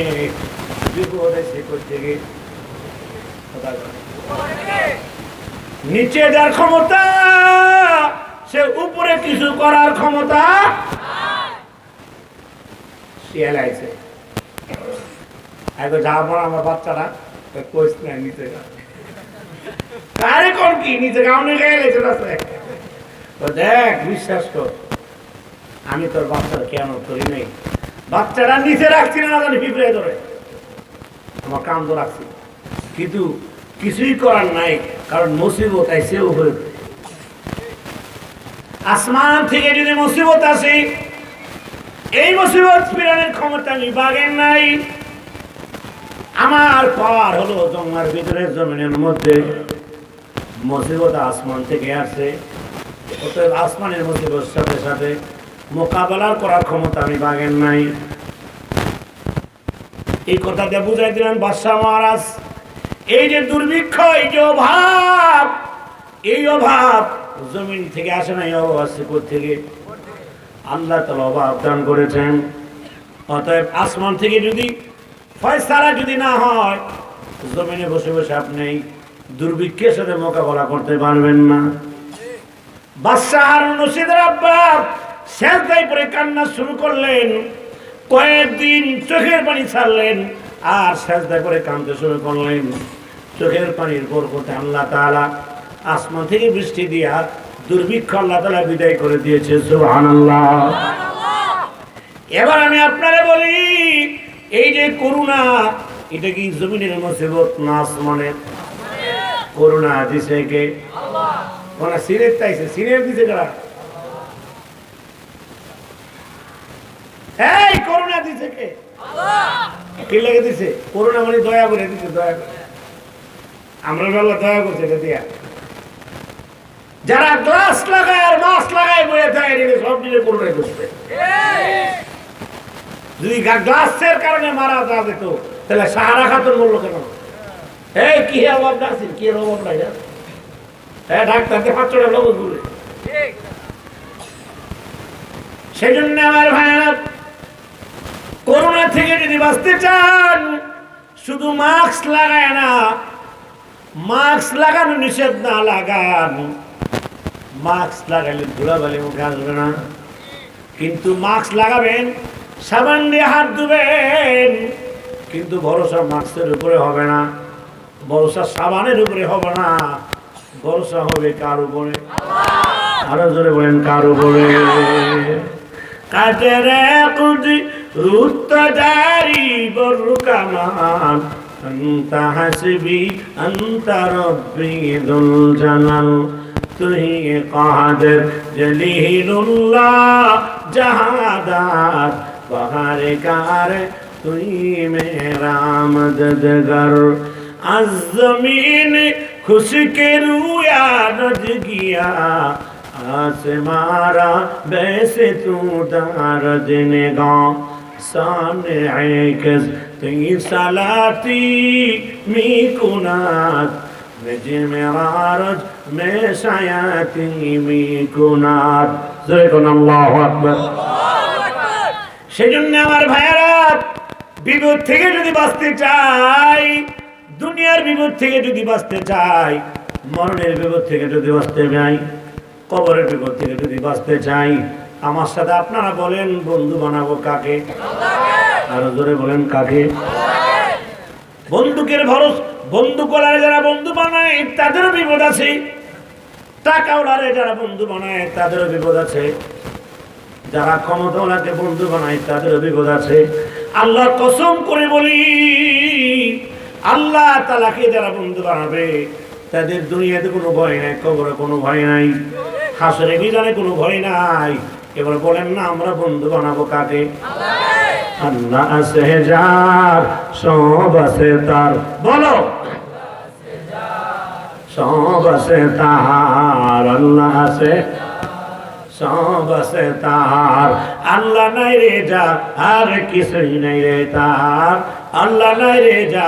বিপদে সে করতে গিয়ে নিচে যার ক্ষমতা সে উপরে কিছু করার ক্ষমতা শিয়াল আইছে এখন যা পড়া আমার বাচ্চারা কইস না নিচে গা কারে কোন কি নিচে গাউনে গেলে তো দেখ বিশ্বাস কর আমি তোর বাচ্চারা কেন করি নাই বাচ্চারা নিচে রাখছি না জানি পিঁপড়ে ধরে আমার কাম তো রাখছি কিন্তু কিছুই করার নাই কারণ মুসিবত আইসে উপরে আসমান থেকে যদি মুসিবত আসে এই মুসিবত ফিরানোর ক্ষমতা আমি বাঘের নাই আমার পাওয়ার হলো জঙ্গলার ভিতরে জমিনের মধ্যে মুসিবত আসমান থেকে আসে অতএব আসমানের মুসিবতের সাথে সাথে মোকাবেলা করার ক্ষমতা আমি বাঘের নাই এই কথাটা বুঝাই দিলেন বাদশাহ মহারাজ এই যে দুর্ভিক্ষ এই অভাব জমিন থেকে আসে না এই অভাব আসছে থেকে আল্লাহ তাআলা অভাব দান করেছেন অতএব আসমান থেকে যদি ফয়সালা যদি না হয় জমিনে বসে বসে আপনি দুর্ভিক্ষের সাথে মোকাবেলা করতে পারবেন না বাদশাহ হারুন রশিদের আব্বা সেজদায় পড়ে কান্না শুরু করলেন কয়েকদিন চোখের পানি ছাড়লেন আর সেজদায় পড়ে কাঁদতে শুরু করলেন চোখের পানির বরকতে আল্লাহ তাআলা আসমান থেকে বৃষ্টি দিয়া দুর্ভিক্ষ আল্লাহ তাআলা বিদায় করে দিয়েছে সুবহানাল্লাহ। এবার আমি আপনারে বলি এই যে করুণা এটা কি জমিনের মুসিবত না আসমানের? করুণা দিছে কে? আল্লাহ। কোন সিনেট তাইছে সিনেট দিছে কারা? এই করুণা দিছে কে? আল্লাহ। কি লাগে দিছে? করুণা মানে দয়া করে দিছে, দয়া করে। আমরা আল্লাহ দয়া করছে এটা দিয়া। যারা গ্লাস লাগায় আর মাস্ক লাগায় বইয়ে থাকে এটা সব দিলে করুণা করবে। যদি গ্লাসের কারণে মারা যেত তাহলে সাহারা খাতুন বললো কেন? এই কি অভাব আছে? কি অভাব নাই? হ্যাঁ ডাক্তারকে 500 লোক ঘুরে। সেই জন্য আমার ভাইরা করোনা থেকে যদি বাঁচতে চান শুধু মাস্ক লাগায় না, মাস্ক লাগানো নিষেধ না, লাগান। মাস্ক লাগালে ধুলাবালি মুখে আসবে না, কিন্তু মাস্ক লাগাবেন, সাবান দিয়ে হাত ধুবেন, কিন্তু ভরসা মাস্কের উপরে হবে না, ভরসা সাবানের উপরে হবে না, ভরসা হবে কার উপরে? আরো জোরে বলেন কার উপরে? কাজেরে কুদি রুত্তাদারি বরকামান আনতা হাসবি আনতা রব্বি যুল জালাল তুহি কাদের জলিলুল্লাহ জাহাদাত বাহারে কার তুই মেরা মদদগার আজ জমিন খুশকে রুয়া নজ গিয়া आसमारा वैसे तू दारद निगाह सामने आएकस तुई सलाती मी कुनात नजे मेरारज मैं शायाती मी कुनात जय कुन अल्लाहु আকবার। সেজন্য আমার ভাইরা বিপদ থেকে যদি বাঁচতে চাই, দুনিয়ার বিপদ থেকে যদি বাঁচতে চাই, মরণের বিপদ থেকে যদি বাঁচতে চাই, কবরের বিপদ থেকে যদি বাঁচতে চাই, আমার সাথে আপনারা বলেন বন্ধু বানাবো কাকে? আরো জোরে বলেন কাকে? বন্দুকের ভরস, বন্দুকওয়ালারে যারা বন্ধু বানায় তাদেরও বিপদ আছে, টাকাওয়ালারে যারা বন্ধু বানায় তাদেরও বিপদ আছে, যারা ক্ষমতাওয়ালাকে বন্ধু বানায় তাদেরও বিপদ আছে। আল্লাহর কসম করে বলি, আল্লাহ তাআলাকে যারা বন্ধু বানাবে তাদের দুনিয়াতে কোনো ভয় নাই, কবরে কোনো ভয় নাই, হাসরে মিজানে কোনো ভয় নাই। এবার বলেন না আমরা বন্ধু বানাবো কাকে? আল্লাহ আছে যার, সব আছে তার, বলো সব আছে তার, আল্লাহ আছে সব আছে তার, আল্লাহ নাই রে যা আর কিছুই নাই রে তার, আল্লাহ নাই রে যা।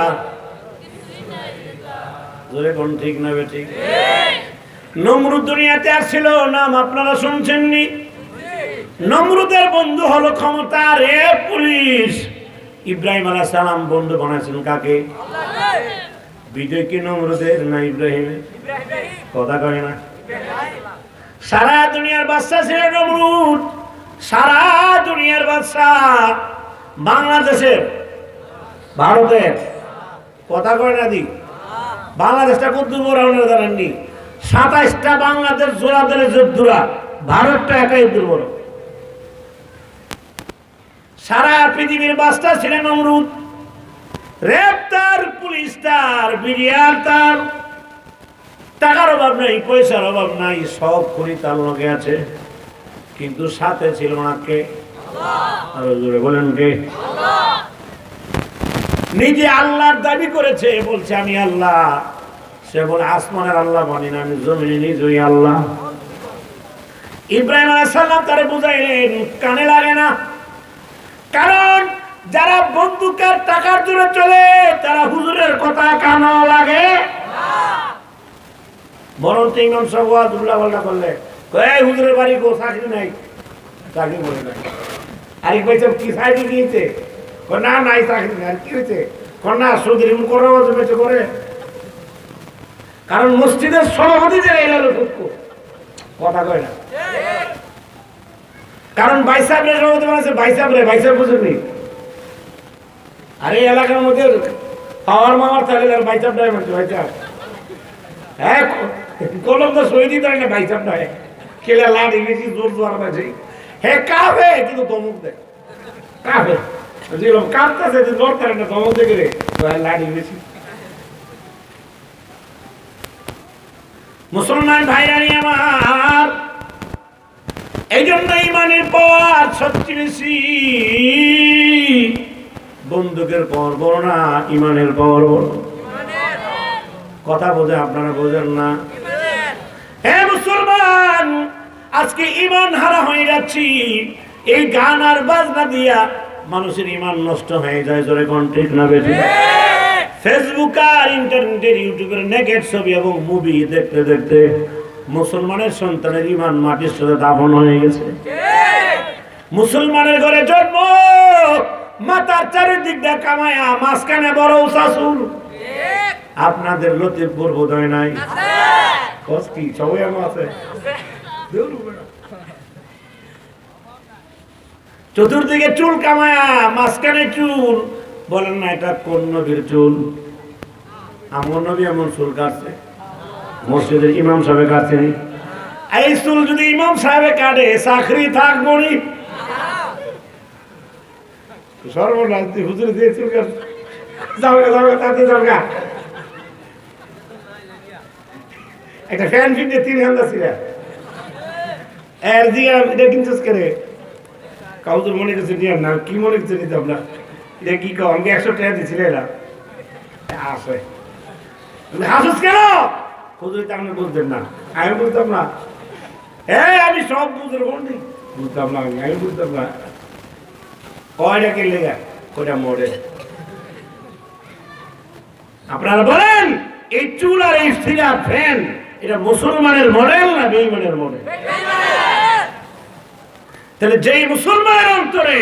জোরে কোন ঠিক না বেঠিক? নমরুদ দুনিয়াতে আসছিল, নাম আপনারা শুনছেননি? নমরুদের বন্ধু হলো ক্ষমতা রে পুলিশ। ইব্রাহিম আলাইহিস সালাম বন্ধু বানাইছেন কাকে? বিজয় কি নমরুদের না ইব্রাহিমের? কথা কয় না? সারা দুনিয়ার বাদশা ছিল নমরুদ, সারা দুনিয়ার বাদশা। বাংলাদেশের, ভারতের, কথা কয় না দি? বাংলাদেশটা কত বড় আপনারা জানেননি? 27টা বাংলাদেশ জোড়াদের যোদ্ধরা, ভারতটা একাই দুর্বল। সারা পৃথিবীর বাদশা ছিলেন নমরুদ। রেপ তার, পুলিশ তার, বিডিআর তার, টাকার অভাব নাই, পয়সার অভাব নাই, সব করি তার লগে আছে, কিন্তু সাথে ছিল না কে? আরো জোরে বলেন কে? নিজে আল্লাহর দাবি করেছে, বলছে আমি আল্লাহ। সে বলে আসমানের আল্লাহ মানি না, আমি জমিনে নিজেই আল্লাহ। ইব্রাহিম আলাইহিস সালাম তারে বুঝাইলেন, কানে লাগে না, কারণ যারা বন্দুকের টাকার জন্য চলে তারা হুজুরের কথা কানে লাগে না। বরং ইমাম সাহেব আব্দুল্লাহ বললা করলে কই হুজুরের বাড়ি কো চাকরি নাই, চাকরি করে নাই। আরে কইছে কি চাকরি দিয়েছে? না নাই চাকরি নাই। কি হয়েছে? না সুদের ইমন করে করে, কারণ মসজিদের সভাপতি যে এলো কথা কয় না, কারণ ভাইসাহেবের সভাপতি বানাইছে ভাইসাহেব বুঝেনি। আরে এলাকার মধ্যে পাওয়ার মাওয়ার থাকলে আর ভাইসাহেব নাই বলছে ভাইসাহেব। হ্যাঁ কলম তো সই দিতে হয় না, ভাইসাহেব নয় খেলে লাড়ি বেশি জোর জোর আছে। হ্যাঁ কাঁপে কিন্তু ধমক দেয়, কাঁপে যেরকম কাঁপতেছে জোর করে না, ধমক দেখে রে লাড়ি বেশি। মুসলমান ভাইরানি আমার, এই জন্য ইমানের পাওয়ার সবচেয়ে বেশি। বন্দুকের পাওয়ার বড় না, ইমানের পাওয়ার বড়। কথা বোঝে আপনারা বোঝেন না? হে মুসলমান, আজকে ইমান হারা হয়ে যাচ্ছি। এই গান আর বাজনা দিয়া মানুষের ইমান নষ্ট হয়ে যায়। জোরে কোন ঠিক না বেশি? ফেসবুক আর ইন্টারনেটের ইউটিউবের নেগেট ছবি এবং মুভি দেখতে দেখতে মুসলমানের সন্তানের ইমান মাটির সাথে দাফন হয়ে গেছে। মুসলমানের ঘরে জন্ম, মাথার চারিদিক দিয়ে কামায়া, মাঝখানে বড় উঁচা চুল। আপনাদের লতিফপুর বোধহয় নাই, কষ্টি সবাই আমার আছে। চতুর্দিকে চুল কামায়া, মাঝখানে চুল। বলেন না এটা কোন নবীর চুল? আমার নবী এমন চুল কাটছে? মসজিদের ইমাম সাহেব কাটছে? এই চুল যদি ইমাম সাহেব কাটে চাকরি থাকবো নি? সর্বনাশ, হুজুর দিয়ে চুল কাটছে, একটা ফ্যান ফিটে 3 ঘন্টা ছিল এর দিয়ে এটা কিন্তু করে কাউজুর মনে করছে নিয়ে না, কি মনে করছে নিতাম না। এটা কি কম, আমি 100 টাকা দিয়েছিল এরা আসে হাসুস কেন? হুজুর তো আপনি বুঝতেন না, আমি বুঝতাম না। হ্যাঁ আমি সব বুঝতে বুঝতাম না, আমি বুঝতাম না। কয়টা কে লেগা কয়টা মডেল আপনারা বলেন? এই চুল আর এই সিরা ফ্যান এটা মুসলমানের মডেল না বেঈমানের মডেল? তাহলে যেই মুসলমানের অন্তরে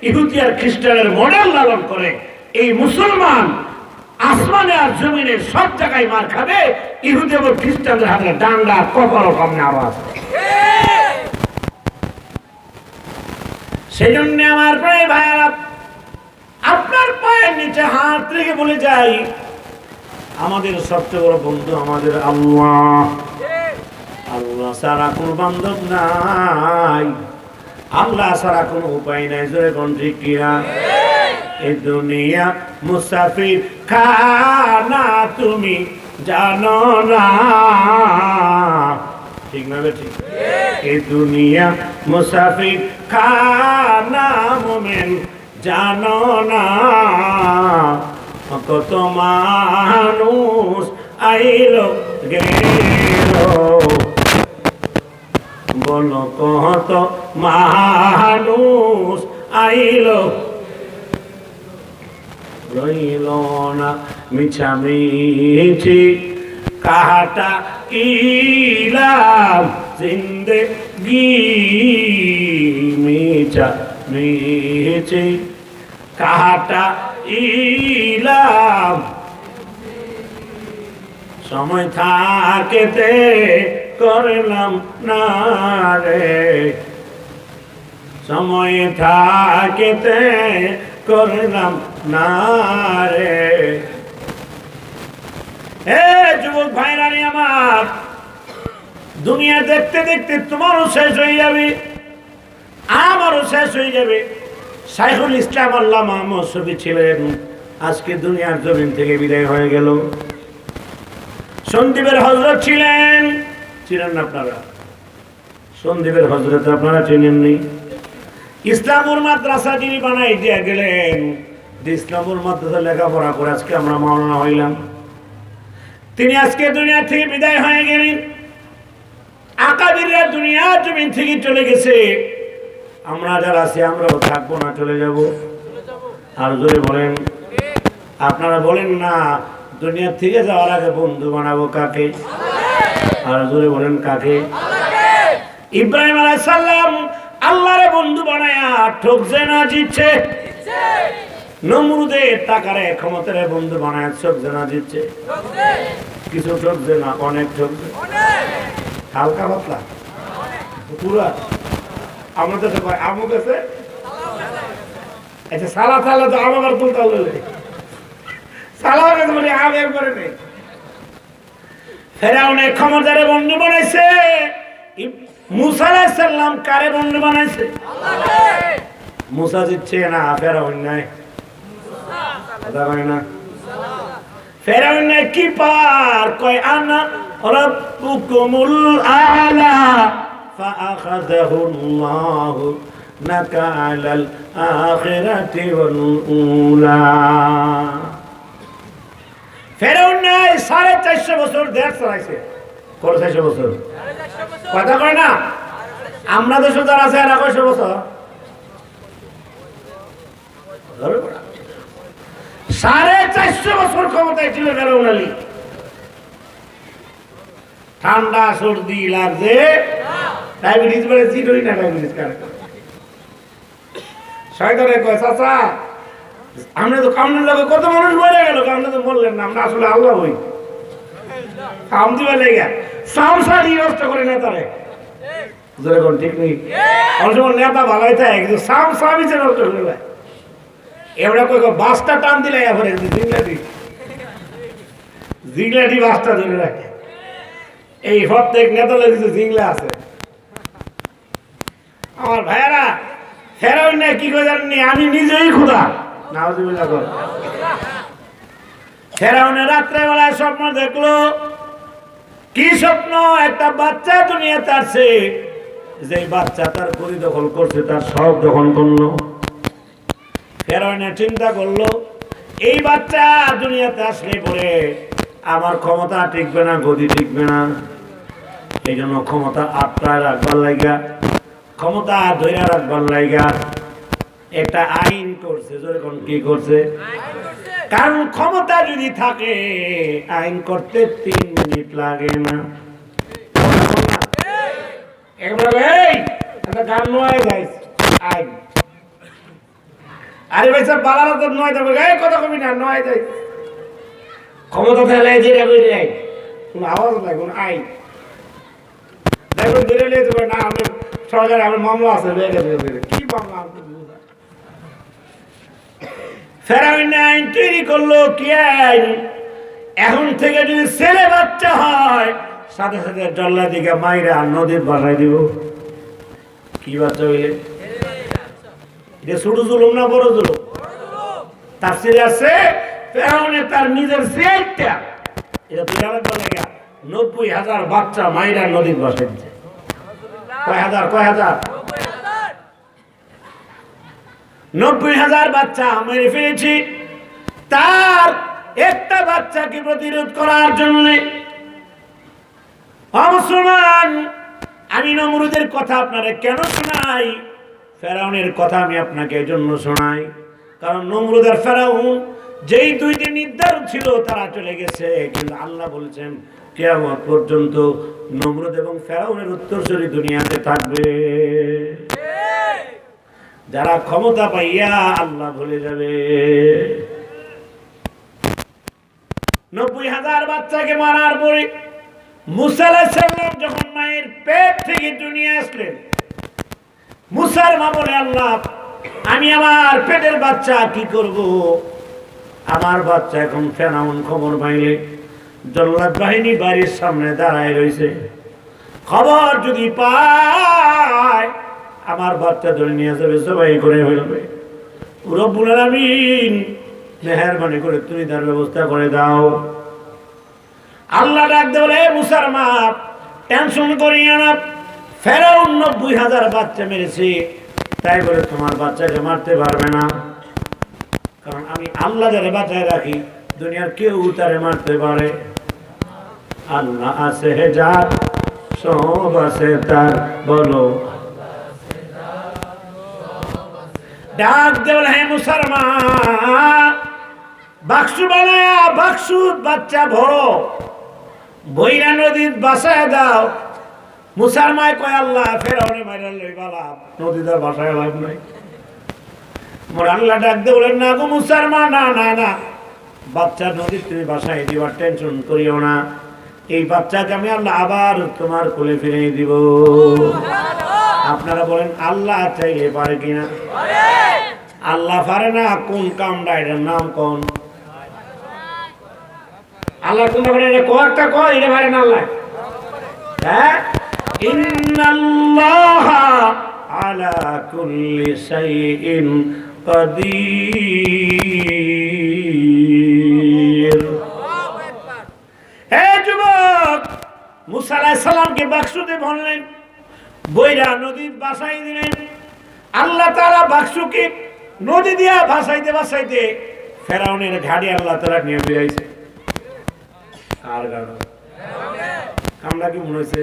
ইহুদি আর খ্রিস্টানের মডেল লালন করে, এই মুসলমান আসমানে আর জমিনে সব জায়গায় মার খাবে। ইহুদি এবং খ্রিস্টানদের হাতে ডান্ডা, কপালও সামনে আরো আছে। সেই জন্য আমার প্রায় ভাইয়ারা, আপনার পায়ের নিচে হাত রেখে বলে যাই, আমাদের সবচেয়ে বড় বন্ধু আমাদের আল্লাহ। আল্লাহ ছাড়া কোনো বান্ধব নাই, আল্লাহ ছাড়া কোনো উপায় নাই। জোরে কোন ঠিক কিনা? এই দুনিয়া মুসাফির খানা তুমি জানো না, ঠিক না ঠিক? এই দুনিয়া মুসাফির খানা মোমেন জানো না, কত মানুষ আইলো গেল, বলো কত মানুষ আইলো রইল না, মিছামিছি কাটা ইলাম জিন্দেগি, মিছামিছি কাটা ইলাম, সময় থাকেতে করলাম না রে, সময় থাকেতে করলাম না রে। হে যুবক ভাইরা আমার, দুনিয়া দেখতে দেখতে তোমারও শেষ হয়ে যাবে, আমারও শেষ হয়ে যাবে। শাইখুল ইসলাম আল্লামা মৌসুফী ছিলেন, আজকে দুনিয়ার জমিন থেকে বিদায় হয়ে গেল। সন্দীপের হযরত ছিলেন, চিনেন না আপনারা? সন্দীপের হযরত আপনারা চিনেননি? ইসলামুল মাদ্রাসা যিনি বানাই দিয়ে গেলেন, ইসলামুল মাদ্রাসা লেখাপড়া করে আজকে আমরা মাওলানা হইলাম, তিনি আজকে দুনিয়া থেকে বিদায় হয়ে গেলেন। আকাবিররা দুনিয়ার জমিন থেকে চলে গেছে, আমরা যারা আছি আমরাও থাকবো না, চলে যাব। আর জোরে বলেন, আপনারা বলেন না দুনিয়া থেকে যাওয়ার আগে বন্ধু বানাবো কাকে? আর জোরে বলেন কাকে? ইব্রাহিম আলাইহিস সালাম আল্লাহরে বন্ধু বানায়া ঠকছে না জিতছে? নমরুদের টাকারে ক্ষমতারে বন্ধু বানায় ঠকছে না জিতছে? কিছু ঠকছে না, অনেক ঠকছে। হালকা পাতলা পুরা আমাদের তো আমু গেছে। আচ্ছা সালা সালা তো আমার তুলতে হলে সালা গেছে বলে আম একবারে নেই। ফেরাউনে ক্ষমতারে বন্ধু বানাইছে, মুসা আলাইহিস সালাম কারে বন্ধু বানাইছে? মুসা জিতছে না, ফেরাউন নাই। কথা কয় না? ফেরাউন কি পার কয় আনা রাব্বুকুমুল আ'লা ফাআখাযাহু আল্লাহু নাকালাল আখিরাতি ওয়াল উলা। ফেরাউন নাই 450 বছর দেশ চালাইছে। কত 400 বছর? কথা কয় না? আমরা দেশে যারা আছে এরা 100 বছর 450 বছর ক্ষমতায় ছিল ফেরাউন আলী। ঠান্ডা সর্দি লাগছে, ডায়াবেটিস বলে চিটই না, ডায়াবেটিস কার শয়তানে কয় চাচা আমরা তো কামনের লোকে কত মানুষ মরে গেল, আপনি তো বললেন না, আমরা আসলে আল্লাহ হই কাম দিবে লেগে সামসারি নষ্ট করে নেতারে। যেরকম ঠিক নেই, অনেক সময় নেতা ভালোই থাকে কিন্তু সামসামি যে নষ্ট করে দেয়। এবার কই বাসটা টান দিলে এবারে জিংলাটি বাসটা ধরে রাখে। এই প্রত্যেক নেতা কিছু জিংলা আছে। আমার ভাইয়ারা ফেরাউন না কি করে জানেননি? আমি নিজেই খোদা। নাউজুবিল্লাহ। ফেরাউনের রাত্রে বেলায় স্বপ্ন দেখলো। কি স্বপ্ন? একটা বাচ্চা দুনিয়াতে আসছে, যে বাচ্চা তার পরিদখল করছে, তার সব দখল করলো। ফেরাউনে চিন্তা করলো এই বাচ্চা দুনিয়াতে আসলে পরে আমার ক্ষমতা টিকবে না, গদি টিকবে না। এই জন্য ক্ষমতা আটকায় রাখবার লাইগা, ক্ষমতা ধরে রাখবার লাইগা একটা আইন করছে। যখন কি করছে? কারণ ক্ষমতা যদি থাকে আইন করতে 3 মিনিট লাগে না। একবার এই একটা গান নয় গাইস, আইন আরে ভাই সব বালার তো নয় দেবো গায়ে কথা কবি না নয় যাই ক্ষমতা থাকলে যে কোনো আওয়াজ নাই কোনো আই দেখুন ধরে নিয়ে যাবে না আমি সরকার আমার মামলা আছে কি মামলা ফেরাউন আইন তৈরি করলো কি আইন এখন থেকে যদি ছেলে বাচ্চা হয় সাথে সাথে জল্লা দিকে মাইরা নদীর বাসায় দিব কি বাচ্চা হইলে এটা ছোট জুলুম না বড় জুলুম তার ছেলে আছে ফেরাউনে তার নিজের ছেলেটা এটা বিরাট বলে 90,000 বাচ্চা মাইরা নদীর বাসায় দিচ্ছে কয় হাজার 90,000 বাচ্চা মেরে ফেলেছি তার একটা বাচ্চাকে প্রতিরোধ করার জন্য মুসলমান আমি নমরুদের কথা আপনারা কেন শোনাই ফেরাউনের কথা আমি আপনাকে এই জন্য শোনাই কারণ নমরুদ আর ফেরাউন যেই দুই দিন নির্ধারণ ছিল তারা চলে গেছে কিন্তু আল্লাহ বলছেন কিয়ামত পর্যন্ত নমরুদ এবং ফেরাউনের উত্তরসূরি দুনিয়াতে থাকবে যারা ক্ষমতা পাইয়া আল্লাহ ভুলে যাবে 90,000 বাচ্চাকে মারার পরে মুসা আলাইহিস সালাম যখন মায়ের পেট থেকে দুনিয়া আসলেন মুসার মা বলে আল্লাহ আমি আমার পেটের বাচ্চা কি করব আমার বাচ্চা এখন ফেরাউন খবর পাইলে জল্লাদ বাহিনী বাড়ির সামনে দাঁড়ায় রয়েছে খবর যদি পায় আমার বাচ্চা ধরে নিয়ে যাবে সবাই করে ফেলবে রব্বুল আলামিন মেহেরবানি করে তুমি তার ব্যবস্থা করে দাও আল্লাহ ডাক দেবে মুসার মা টেনশন করিও না ফেরাউন 90,000 বাচ্চা মেরেছে তাই বলে তোমার বাচ্চাকে মারতে পারবে না কারণ আমি আল্লাহ যারে বাঁচায় রাখি দুনিয়ার কেউ তারে মারতে পারে আল্লাহ আছে যার সব আছে তার বলো ডাক দেওয়াল হে মুসলমান বাক্স বানায়া বাক্সু বাচ্চা ভরো বইরা নদীর বাসায় দাও মুসলমান কয় আল্লাহ ফেরাউনে মাইরা লই বালা নদীর বাসায় লাভ নাই মোর আল্লাহ ডাক দে বলেন না গো মুসলমান না না না বাচ্চা নদীর তুমি বাসায় দিবার টেনশন করিও না এই বাচ্চাকে আমি আল্লাহ আবার তোমার কোলে ফিরিয়ে দিব আপনারা বলেন আল্লাহ চাইলে পারে কিনা আল্লাহ পারে না কোন কামটা এটার নাম কোন আল্লাহ কোন কয়েকটা কয় এটা পারে না আল্লাহ হ্যাঁ ইন্নাল্লাহা আলা কুল্লি শাইইন কাদির হে যুবক মুসা আলাইহিস সালামকে বাক্সতে বললেন বইরা নদীর বাসায় দিলেন আল্লাহ তাআলা বাক্সকে নদী দিয়া ভাসাইতে ভাসাইতে ফেরাউনের ঘাড়ি আল্লাহ তাআলা নিয়ে বেরাইছে কার গাড়ো আমরা কি মনে হইছে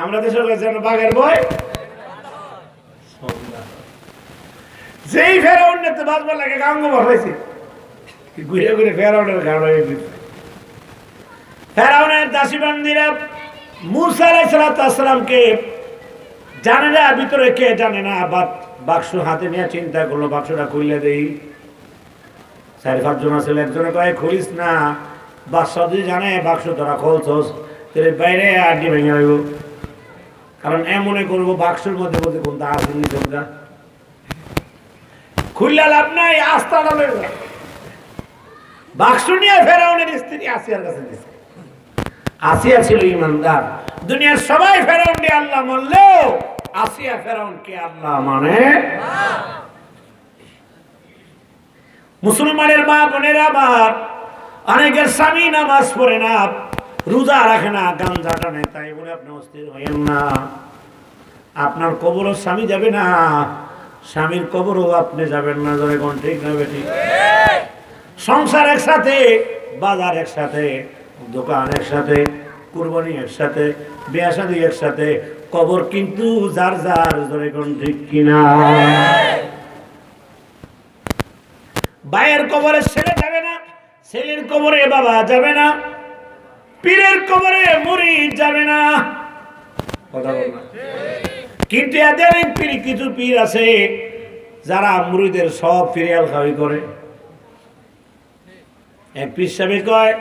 আমরা দেশের যেন বাঘের ভয় যেই ফেরাউনের তো বাজবার লাগে গাঙ্গ বসাইছে ঘুরে ঘুরে ফেরাউনের ঘাড় হয়ে গেছে ফেরাউনের দাসীবান্দিরা মুসা আলাইহিস সালামকে জানে না ভিতরে কে জানে না বাক্স হাতে নিয়ে চিন্তা করলো বাক্সটা খুলে দেই 4-5 জন আছে একজনে কয় খুলিস না বাদশা যদি জানে বাক্স তোরা খোলছস তাহলে বাইরে আড্ডি ভেঙে হইব কারণ এমনে করবো বাক্সের মধ্যে মধ্যে কোনটা আসেনি তোমরা খুললে লাভ নাই আস্তাটা লইব বাক্স নিয়ে ফেরাউনের স্ত্রী আসিয়ার কাছে দিছে আসিয়া ছিল ইমানদার দুনিয়ার সবাই ফেরাউনকে আল্লাহ মানলেও আসিয়া ফেরাউনকে আল্লাহ মানে মুসলমানের মা বোনেরা আবার অনেকের স্বামী নামাজ পড়ে না রোজা রাখে না গাঞ্জা টানে তাই বলে আপনি অস্থির হইেন না আপনার কবরও স্বামী যাবে না স্বামীর কবরও আপনি যাবেন না ধরে কোন ঠিক না বেঠিক সংসার একসাথে বাজার একসাথে দোকান একসাথে কুরবানি একসাথে বিয়ে শাদী একসাথে কবর কিন্তু যার যার ধরে কোন ঠিক কিনা ভাইয়ের কবরে ছেলে যাবে না ছেলের কবরে বাবা যাবে না পীরের কবরে মুরিদ যাবে না কথা বল না কিন্তু এদের পীর কিছু পীর আছে যারা মুরিদের সব ফিরিয়াল খাওয়াই করে। এক পীর সাহেব কয়,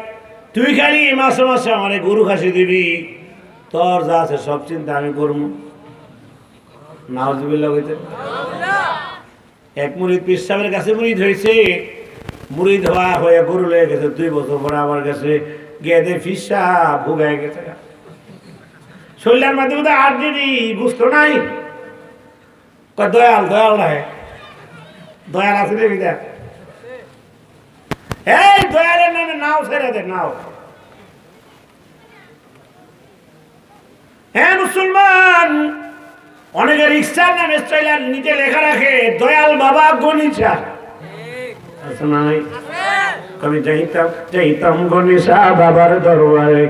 তুই খালি মাসে মাসে আমার গরু খাসি দিবি, তোর যা আছে সব চিন্তা আমি করবো। নাউজুবিল্লাহ হইতে। এক মুরিদ পীর সাহেবের কাছে মুরিদ হয়েছে, মুরিদ হওয়া হয়ে গরু লেগে গেছে, 2 বছর পরে আমার কাছে গিয়ে দে পীর সাহেব ভুগাই গেছে, শরীরের মাধ্যমে আর যদি বুঝতো নাই। দয়াল দয়াল নাই, দয়াল আছে দেখি দেখ, এই দয়ালের নামে নাও ছেড়ে দে, নাও। হ্যাঁ মুসলমান, অনেকে রিক্সার নামে স্টাইলার নিচে লেখা রাখে দয়াল বাবা গণিসা। আমি যাইতাম গণিসা বাবার দরবারে।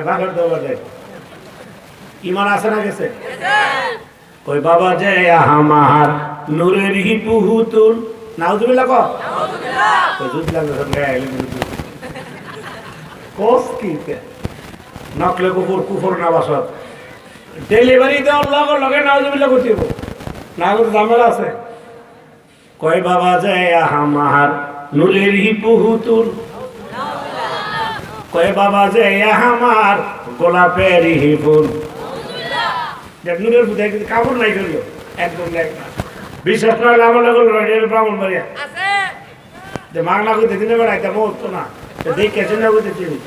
বাবার দরবারে ইমান আছে না গেছে? কই বাবা যে আমার নূরের হি পুহুতুল, নাউজুবিল্লাহ কও, নকলে কুকুর কুকুর না বাসত ডেলিভারি দেওয়ার লগে লগে নাউজুবিল্লাহ করতে হবে, না করতে ঝামেলা আছে। কয় বাবা যে আমার নূরের হি পুহুতুল, কয় বাবা যে আমার গোলাপের হি ফুল। নূরের ফুল কাপড় নাই ফেললো একদম বিশ্বাস না আমার ব্রাহ্মণ বাড়িয়া যে মাংনা করতে দিনে বেড়াইতে বলতো না, দেখেছে না বুঝতে চিনি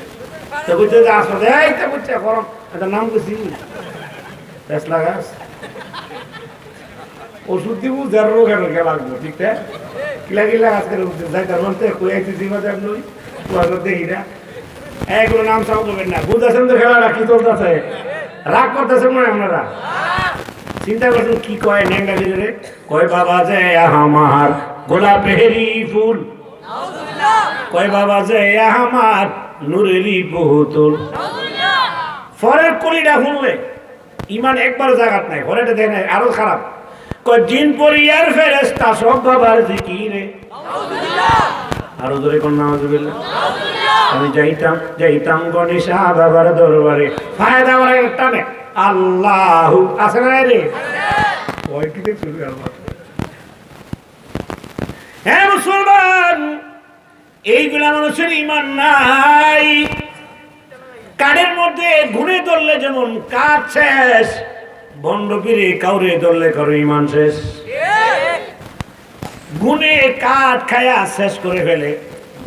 তো বুঝতে আসলে এইটা বুঝছে গরম একটা নাম করছি ফেসলা গাছ ওষুধ দিব যার রোগ এর লাগবো, ঠিক না? কিলা কিলা গাছ করে উঠতে যাই তার মধ্যে কুয়াইতেছি মাঝে আপনি কুয়াশা দেখি না এগুলো নাম চাও করবেন না। বুঝতেছেন তো খেলাটা কি চলতেছে, রাগ করতেছেন মনে আপনারা? চিন্তা করছেন কি কয় ন্যাংরা ভিতরে? কয় বাবা যে আমার গোলাপেরি ফুল, কয় বাবা যে আমার নূরেরই বহুতুল। ফরের কলিটা শুনলে ইমান একবার জাগাত নাই, ফরেটা দেয় নাই আরো খারাপ। কয় জিন পরিয়ার ফেরেশতা সব বাবার জিকিরে। আরো জোরে কোন নাউজুবিল্লাহ। আমি যাইতাম গণেশা বাবার দরবারে, ফায়দা আমার একটা নেই আল্লাহ আছে না রে? হ্যাঁ মুসলমান, এইগুলা মানুষের ইমান নাই। কাঠের মধ্যে ঘুরে ধরলে যেমন কাঠ শেষ, বন্ড পীরে কাউরে ধরলে কারো ইমান শেষ। গুনে কাঠ খায়া শেষ করে ফেলে,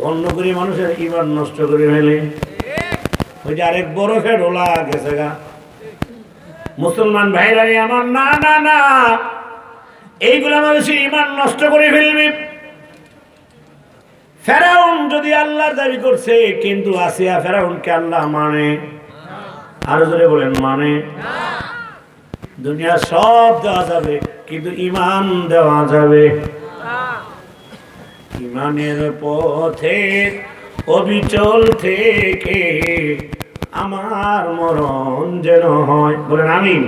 বন্ড করে মানুষের ইমান নষ্ট করে ফেলে। ওই যে আরেক বড় ফের ওলা গেছে গা। মুসলমান ভাইরা আমার, না না না, এইগুলা মানুষের ইমান নষ্ট করে ফেলবে। ফেরাউন যদি আল্লাহর দাবি করছে, কিন্তু আসিয়া ফেরাউনকে আল্লাহ মানে? আরো জোরে বলেন মানে? দুনিয়া সব দেওয়া যাবে কিন্তু ইমান দেওয়া যাবে। ইমানের পথে অবিচল থেকে আমার মরণ যেন হয়, বলেন আমিন।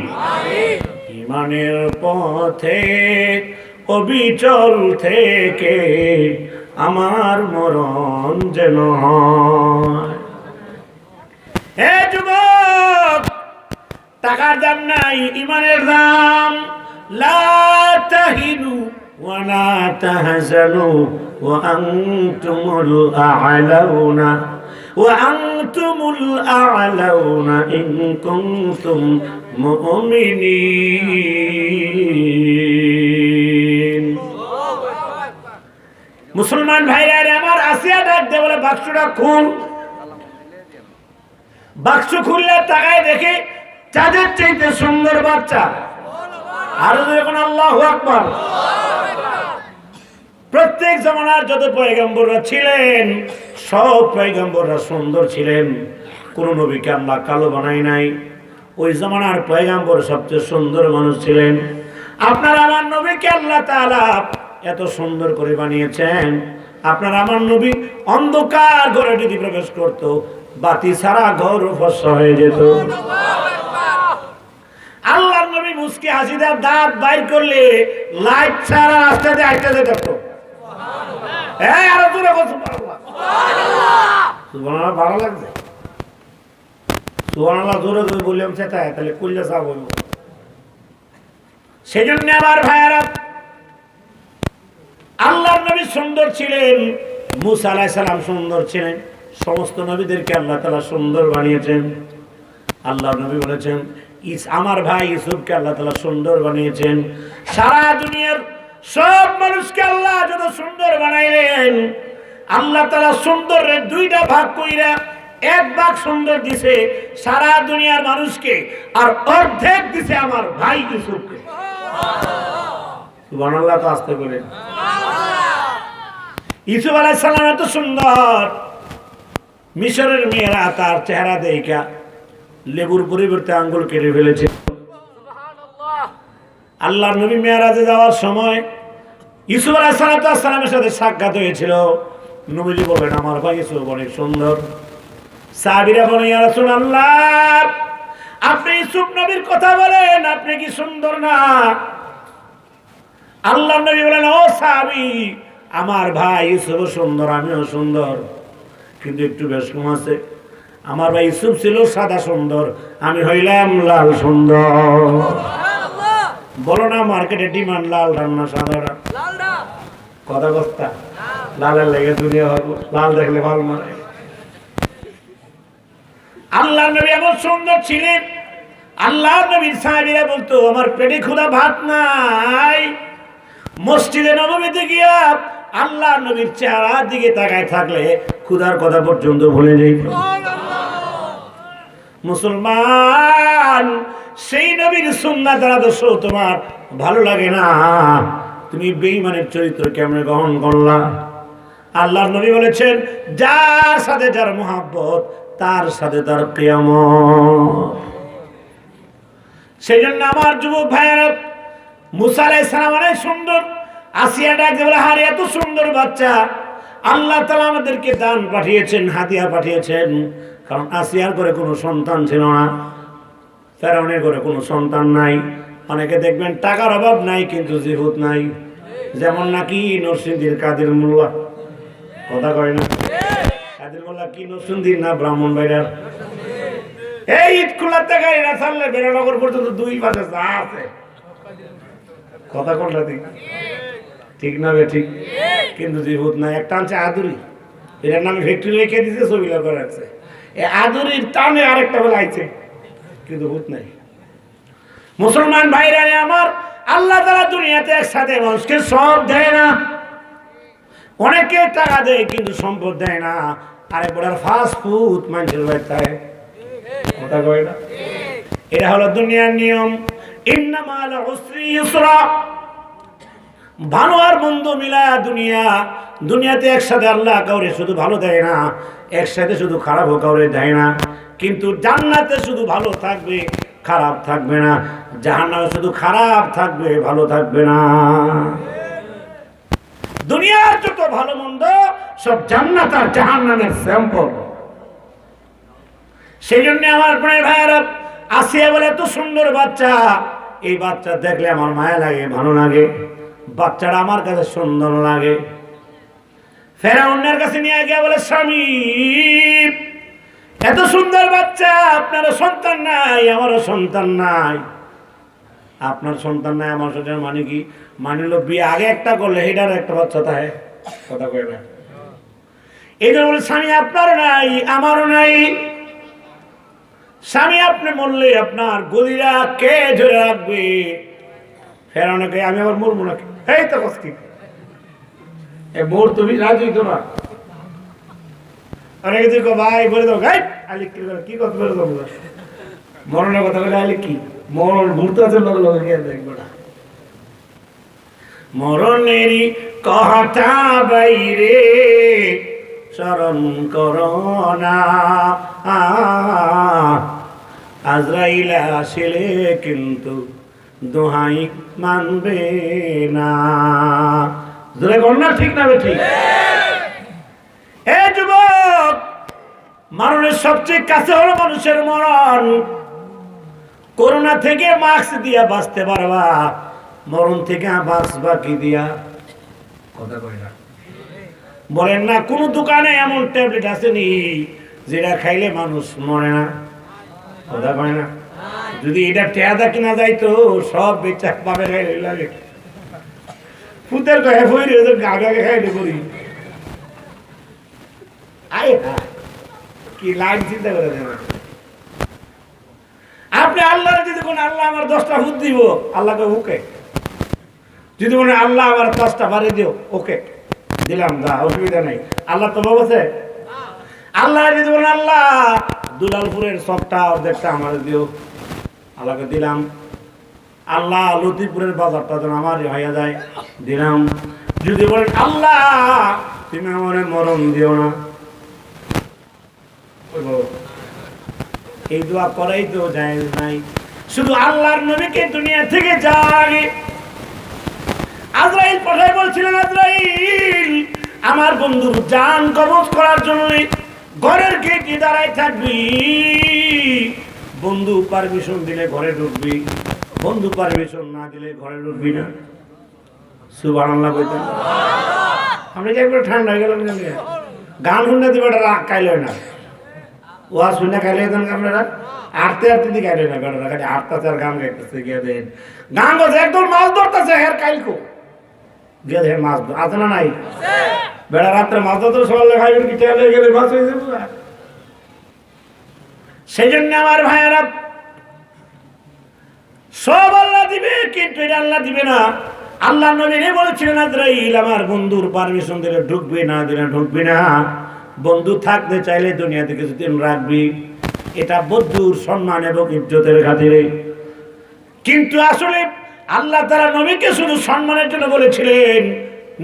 ইমানের পথে অবিচল থেকে আমার মরণ যেন হয়। হে যুবক, টাকার দাম নাই, ইমানের দাম। লা তাহিনু ওয়া লা তাহজানু ওয়া আনতুমুল আ'লাউনা ওয়া আনতুমুল আ'লাউনা ইন কুনতুম মুমিনিন। মুসলমান ভাইরা আমার, আসিয়া ডাক দে বলে বাক্সটা খুল। বাক্স খুললে তাকায় দেখে চাঁদের চাইতে সুন্দর বাচ্চা। আরো যখন আল্লাহু আকবার। প্রত্যেক জামানার যত পয়গম্বররা ছিলেন, সব পয়গম্বররা সুন্দর ছিলেন, কোন নবীকে আল্লাহ কালো বানায় নাই। ওই জামানার পয়গম্বর সবচেয়ে সুন্দর মানুষ ছিলেন। আপনার আমার নবীকে আল্লাহ তাআলা এত সুন্দর করে বানিয়েছেন। আপনার আমার নবী অন্ধকার ঘরে যদি প্রবেশ করত, বাতি ছাড়া ঘর ফসা হয়ে যেত। আল্লাহর নবী মুস্কি হাসিদার দাঁত বাইর করলে লাইট ছাড়া রাস্তা দিয়ে হাঁটতে যেত। হ্যাঁ, আরো জোরে সুবহানাল্লাহ। সুবহানাল্লাহ ভালো লাগছে। সুবহানাল্লাহ জোরে জোরে বললাম সেটাই, তাহলে কুল্লা সাহ বলবো। সেজন্য আমার ভাইয়ারা, আল্লাহর নবী সুন্দর ছিলেন, মুসা আলাইহিস সালাম সুন্দর ছিলেন, সমস্ত নবীদেরকে আল্লাহ তাআলা সুন্দর বানিয়েছেন। আল্লাহর নবী বলেছেন আমার ভাই ইউসুফকে আল্লাহ তাআলা সুন্দর বানিয়েছেন। সারা দুনিয়ার সব মানুষকে আল্লাহ যত সুন্দর বানাইলেন, আল্লাহ তাআলা সুন্দরের দুইটা ভাগ কইরা এক ভাগ সুন্দর দিছে সারা দুনিয়ার মানুষকে, আর অর্ধেক দিছে আমার ভাই ইউসুফকে। সুবহানাল্লাহ, তো আস্তে করে। ইউসুফ আলাইহিস সালাম এত সুন্দর, মিশরের মেয়েরা তার চেহারা দেখা লেবুর পরিবর্তে আঙ্গুল কেটে ফেলেছে। আল্লাহর নবী মেরাজে যাওয়ার সময় ইউসুফ আলাইহিস সালামের সাথে সাক্ষাৎ হয়েছিল। নবীজি বলেন আমার ভাই ইউসুফ অনেক সুন্দর। সাহাবীরা বলেন ইয়া রাসূলুল্লাহ, আপনি ইউসুফ নবীর কথা বলেন, আপনি কি সুন্দর না? আল্লাহর নবী বলেন ও সাহাবী, আমার ভাই ইউসুফ সুন্দর, আমিও সুন্দর, কিন্তু একটু বেশ কম আছে। আমার ভাই ইউসুফ ছিল সাদা সুন্দর, আমি হইলাম লাল সুন্দর। বলো না মার্কেটে ডিমান্ড লাল রান্না সাদা কথা বস্তা লালের লেগে দুনিয়া লাল দেখলে ভালো মারে। আল্লাহ নবী এমন সুন্দর ছিলেন, আল্লাহ নবীর সাহাবীরা বলতো আমার পেটে ক্ষুধা ভাত নাই। মসজিদে নববীতে গিয়া আল্লাহ নবীর চেহারার দিকে তাকায় থাকলে ক্ষুধার কথা পর্যন্ত ভুলে যাই। মুসলমান, সেই নবীর সুন্নাত আদর্শ তোমার ভালো লাগে না, তুমি বেঈমানের চরিত্র কেমনে গ্রহণ করলা? আল্লাহর নবী বলেছেন যার সাথে যার মুহাব্বত তার সাথে তার কিয়ামত। সেই জন্য আমার যুবক ভাইয়েরা, মুসা আলাইহিস সালাম অনেক সুন্দর, আসিয়া ডাকতে বলে হারে এত সুন্দর বাচ্চা আল্লাহ তাআলা আমাদেরকে দান পাঠিয়েছেন, হাদিয়া পাঠিয়েছেন। কারণ আসিয়ার ঘরে কোনো সন্তান ছিল না, ফেরাউনের ঘরে কোনো সন্তান নাই। অনেকে দেখবেন টাকার অভাব নাই কিন্তু জিহুদ নাই, যেমন নাকি নরসিংদীর কাদের মোল্লা, কথা কয় না কাদের মোল্লা কি নরসিংদীর না ব্রাহ্মণবাড়িয়ার। এই ইটখোলাতে গাড়িরা ছাড়লে বেরানগর পর্যন্ত দুই পাশে চা আছে, কথা কোনটা ঠিক না বে ঠিক, কিন্তু জিহুদ নাই। একটা আনছে আদুরি, এটার নামে ফ্যাক্টরি রেখে দিয়েছে, ছবি লাগা রাখছে। এই আদুরির টানে আরেকটা বলে আইছে, কিন্তু হুত নাই। মুসলমান ভাইরা আমার, আল্লাহ তাআলা দুনিয়াতে একসাথে মানুষকে সব দেয় না। অনেকে টাকা দেয় কিন্তু সম্পদ দেয় না। আরে বড়ার ফাস্ট ফুড মানুষের বাড়িতে, কথা কয় না? এটা হলো দুনিয়ার নিয়ম। ইন্নামাল উসরি ইউসরা, ভালো আর মন্দ মিলা দুনিয়াতে একসাথে আল্লাহ কাউরে শুধু ভালো দেয় না, একসাথে শুধু খারাপও কাউরে দেয় না। কিন্তু জান্নাতে শুধু ভালো থাকবে, খারাপ থাকবে না। জাহান্নামে শুধু খারাপ থাকবে, ভালো থাকবে না। দুনিয়ার যত ভালো মন্দ সব জান্নাত আর জাহান্নামের স্যাম্পল। সেই জন্য আমার প্রায় ভাইয়েরা, আসিয়া বলে এত সুন্দর বাচ্চা, এই বাচ্চা দেখলে আমার মায়া লাগে, ভালো লাগে, বাচ্চাটা আমার কাছে সুন্দর লাগে। ফেরাউনের কাছে নিয়ে গিয়ে বলে স্বামী এত সুন্দর বাচ্চা, আপনারও সন্তান নাই, আমারও সন্তান নাই। আপনার সন্তান নাই আমার সন্তান মানে কি? মানে হলো বিয়ে আগে একটা করলে এটার একটা বাচ্চা থাকে, কথা কয় না? এই জন্য বলে স্বামী আপনারও নাই, আমারও নাই। স্বামী আপনি মরলে আপনার গদিরা কে ধরে রাখবে? ফেরাউনকে আমি আবার মরবো নাকি? এই তো কষ্ট মোর তুমি রাজি তো না। অনেকে তুই ভাই বলে দাও গাই আলি কি কথা বলে দেবো, মরণের কথা বলে আলি কি মরণ ঘুরতে আছে লোক লোক দেখবো না। মরণেরই কথা বাইরে স্মরণ করোনা, আজরাইল আসিলে কিন্তু দোহাই মানবে না। জোরে বল না, ঠিক না ঠিক? এ যুবক, মরণের সবচেয়ে কাছে হলো মানুষের মরণ। করোনা থেকে মাস্ক দিয়া বাঁচতে পারবা, মরণ থেকে বাঁচবা কি দিয়া? কথা কয় না, বলেন না? কোন দোকানে এমন ট্যাবলেট আসেনি যেটা খাইলে মানুষ মরে না, কথা কয় না? যদি এটা টেয়াদা কিনা যাইতো সব বেচা পাবে লাগে। ফুতের কয়ে ফইরে ওদের গা গা খাইতে করি আয় হ্যাঁ কি লাইন চিন্তা করে দেন আপনি আল্লাহ যদি কোন আল্লাহ আমার 10টা হুদ দিব আল্লাহকে ওকে যদি মনে আল্লাহ আমার 10টা বাড়ি দিও ওকে দিলাম যা অসুবিধা নাই আল্লাহ তো বলছে আল্লাহ যদি বলেন আল্লাহ দুলালপুরের সবটা অর্ধেকটা আমার দিও আল্লাহকে দিলাম আল্লাহ লতিপুরের বাজারটা যেন আমারই হইয়া যায় দিলাম যদি বলেন আল্লাহ তুমি আমার মরণ দিও না এই দোয়া করাই তো যায় নাই শুধু আল্লাহর নবীকে দুনিয়া থেকে যাওয়ার আগে আজরাইল পাঠাই বলছিলেন আজরাইল আমার বন্ধুর জান কবজ করার জন্য ঘরের গেটে দাঁড়ায় থাকবি বন্ধু পারমিশন দিলে ঘরে ঢুকবি বন্ধু পারমিশন না দিলে ঘরে ঢুকবি না সুবহানাল্লাহ কইতেন আমরা যে একবার ঠান্ডা হয়ে গেলাম গান শুনে দিবে কাইলে না ওয়া শুনে কাইলে দেন আপনারা আটতে আটতে দিয়ে কাইলে না বেড়া খালি আটটাতে আর গান গাইতেছে গিয়ে দেন গান গাছে একদম মাছ ধরতেছে হের কাইলকো গিয়ে দেখেন মাছ আছে না নাই বেড়া রাত্রে মাছ ধরতে সকালে খাইবেন কি তেল হয়ে গেলে মাছ হয়ে যাবে সেই জন্য আমার ভাইয়েরা সব আল্লাহ দিবে কিন্তু এটা আল্লাহ দিবে না আল্লাহ নবী বলেছিলেন আজরাইল আমার বন্ধুর পারমিশন দিলে ঢুকবি না দিলে ঢুকবি না বন্ধু থাকতে চাইলে দুনিয়াতে কিছুদিন রাখবি এটা বন্ধুর সম্মান এবং ইজ্জতের খাতিরে কিন্তু আসলে আল্লাহ তাআলা নবীকে শুধু সম্মানের জন্য বলেছিলেন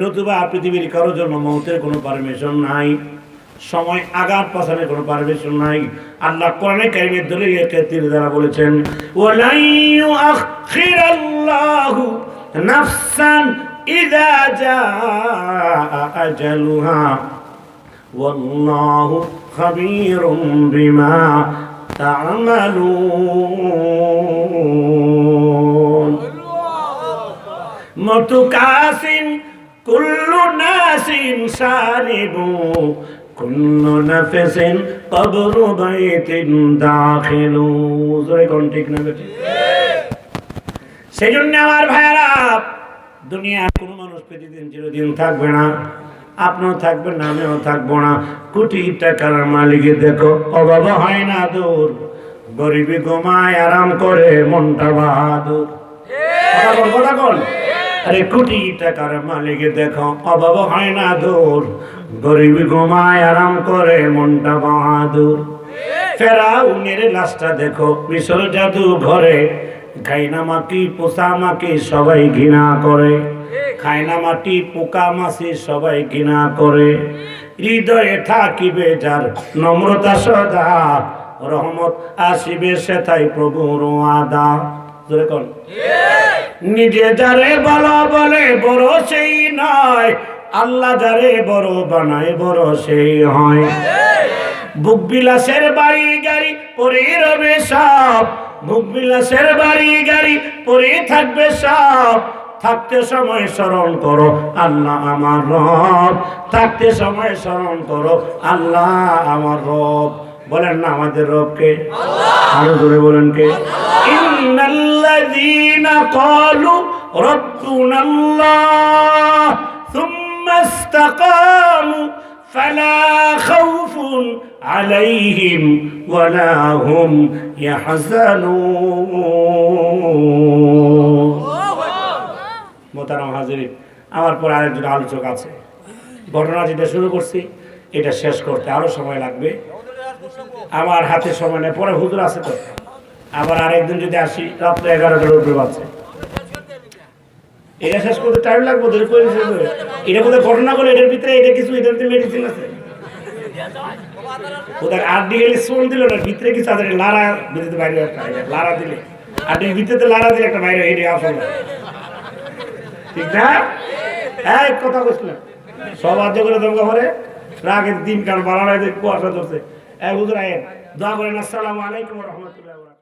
নতুবা পৃথিবীর কারোর জন্য মওতের কোনো পারমিশন নাই সময় আগার পাছানোর কোনো পারমিশন নাই আল্লাহ কোরআনে কারিমের দলিলের ক্ষেত্রে দ্বারা বলেছেন ওয়ালা ইউআখিরাল্লাহু নাফসান ইযা জাআ আজালুহা ওয়াল্লাহু খাবীরুম বিমা তা'মালুন মুতকাসিন কুল্লু নাসিন শারিবু কুল্লু নাফসিন কবরু বাইতিন দাখিলু জোরে কোন ঠিক না বেটি সেজন্য আমার ভাইরা দুনিয়ার কোন মানুষ প্রতিদিন চিরদিন থাকবে না আপনিও থাকবেন না আমিও থাকবো না কোটি টাকার মালিকে দেখো অভাব হয় না দূর গরিবি ঘুমায় আরাম করে মনটা বাহাদুর কথা বল আরে কোটি টাকার মালিকে দেখো অভাব হয় না দূর গরিবি ঘুমায় আরাম করে মনটা বাহাদুর ফেরাউনের লাশটা দেখো মিশর জাদু ঘরে গাইনা মাটি পোষা মাকে সবাই ঘৃণা করে খায়না মাটি পোকা মাছি সবাই ঘৃণা করে হৃদয়ে থাকিবে যার নম্রতা সদা রহমত আসিবে সেটাই প্রভুর ওয়াদা জোরে কোন নিজে যারে বলো বলে বড় সেই নয় আল্লাহ যারে বড় বানায় বড় সেই হয় বুক বিলাসের বাড়ি গাড়ি পরে রবে সব বুক বিলাসের বাড়ি গাড়ি পরে থাকবে সব থাকতে সময় স্মরণ করো আল্লাহ আমার রব থাকতে সময় স্মরণ করো আল্লাহ আমার রব বলেন না আমাদের রবকে আরো জোরে বলেন কে ইন্নাল্লাযীনা ক্বালু রাব্বুনাল্লাহ সুম্মা ইসতাকামু ফালা খাউফুন আলাইহিম ওয়ালা হুম ইয়াহজানুন মোহতারাম হাজিরিন আমার পর আরেকজন আলোচক আছে ঘটনা যেটা শুরু করছি এটা শেষ করতে আরো সময় লাগবে আমার হাতে সময় নেই পরে হুজুর আছে তো আবার আরেকদিন যদি আসি রাত্রে 11টার উপরে বাজছে এটা শেষ করতে টাইম লাগবে এটা কোথায় ঘটনা করে এটার ভিতরে এটা কিছু এটার ভিতরে মেডিসিন আছে কোথায় আড্ডি গেলে সোল দিল না ভিতরে কিছু আছে লারা ভিতরে বাইরে লারা দিলে আড্ডির ভিতরে লারা দিলে একটা বাইরে এটা আসলে ঠিক না এক কথা বলছিলাম সব আজ করে দমকা ভরে রাগের দিন কারণ বাড়ানো কুয়াশা ধরছে এক হুজুর আয়েন দোয়া করেন আসসালামু আলাইকুম ওয়া রাহমাতুল্লাহি ওয়া বারাকাতুহু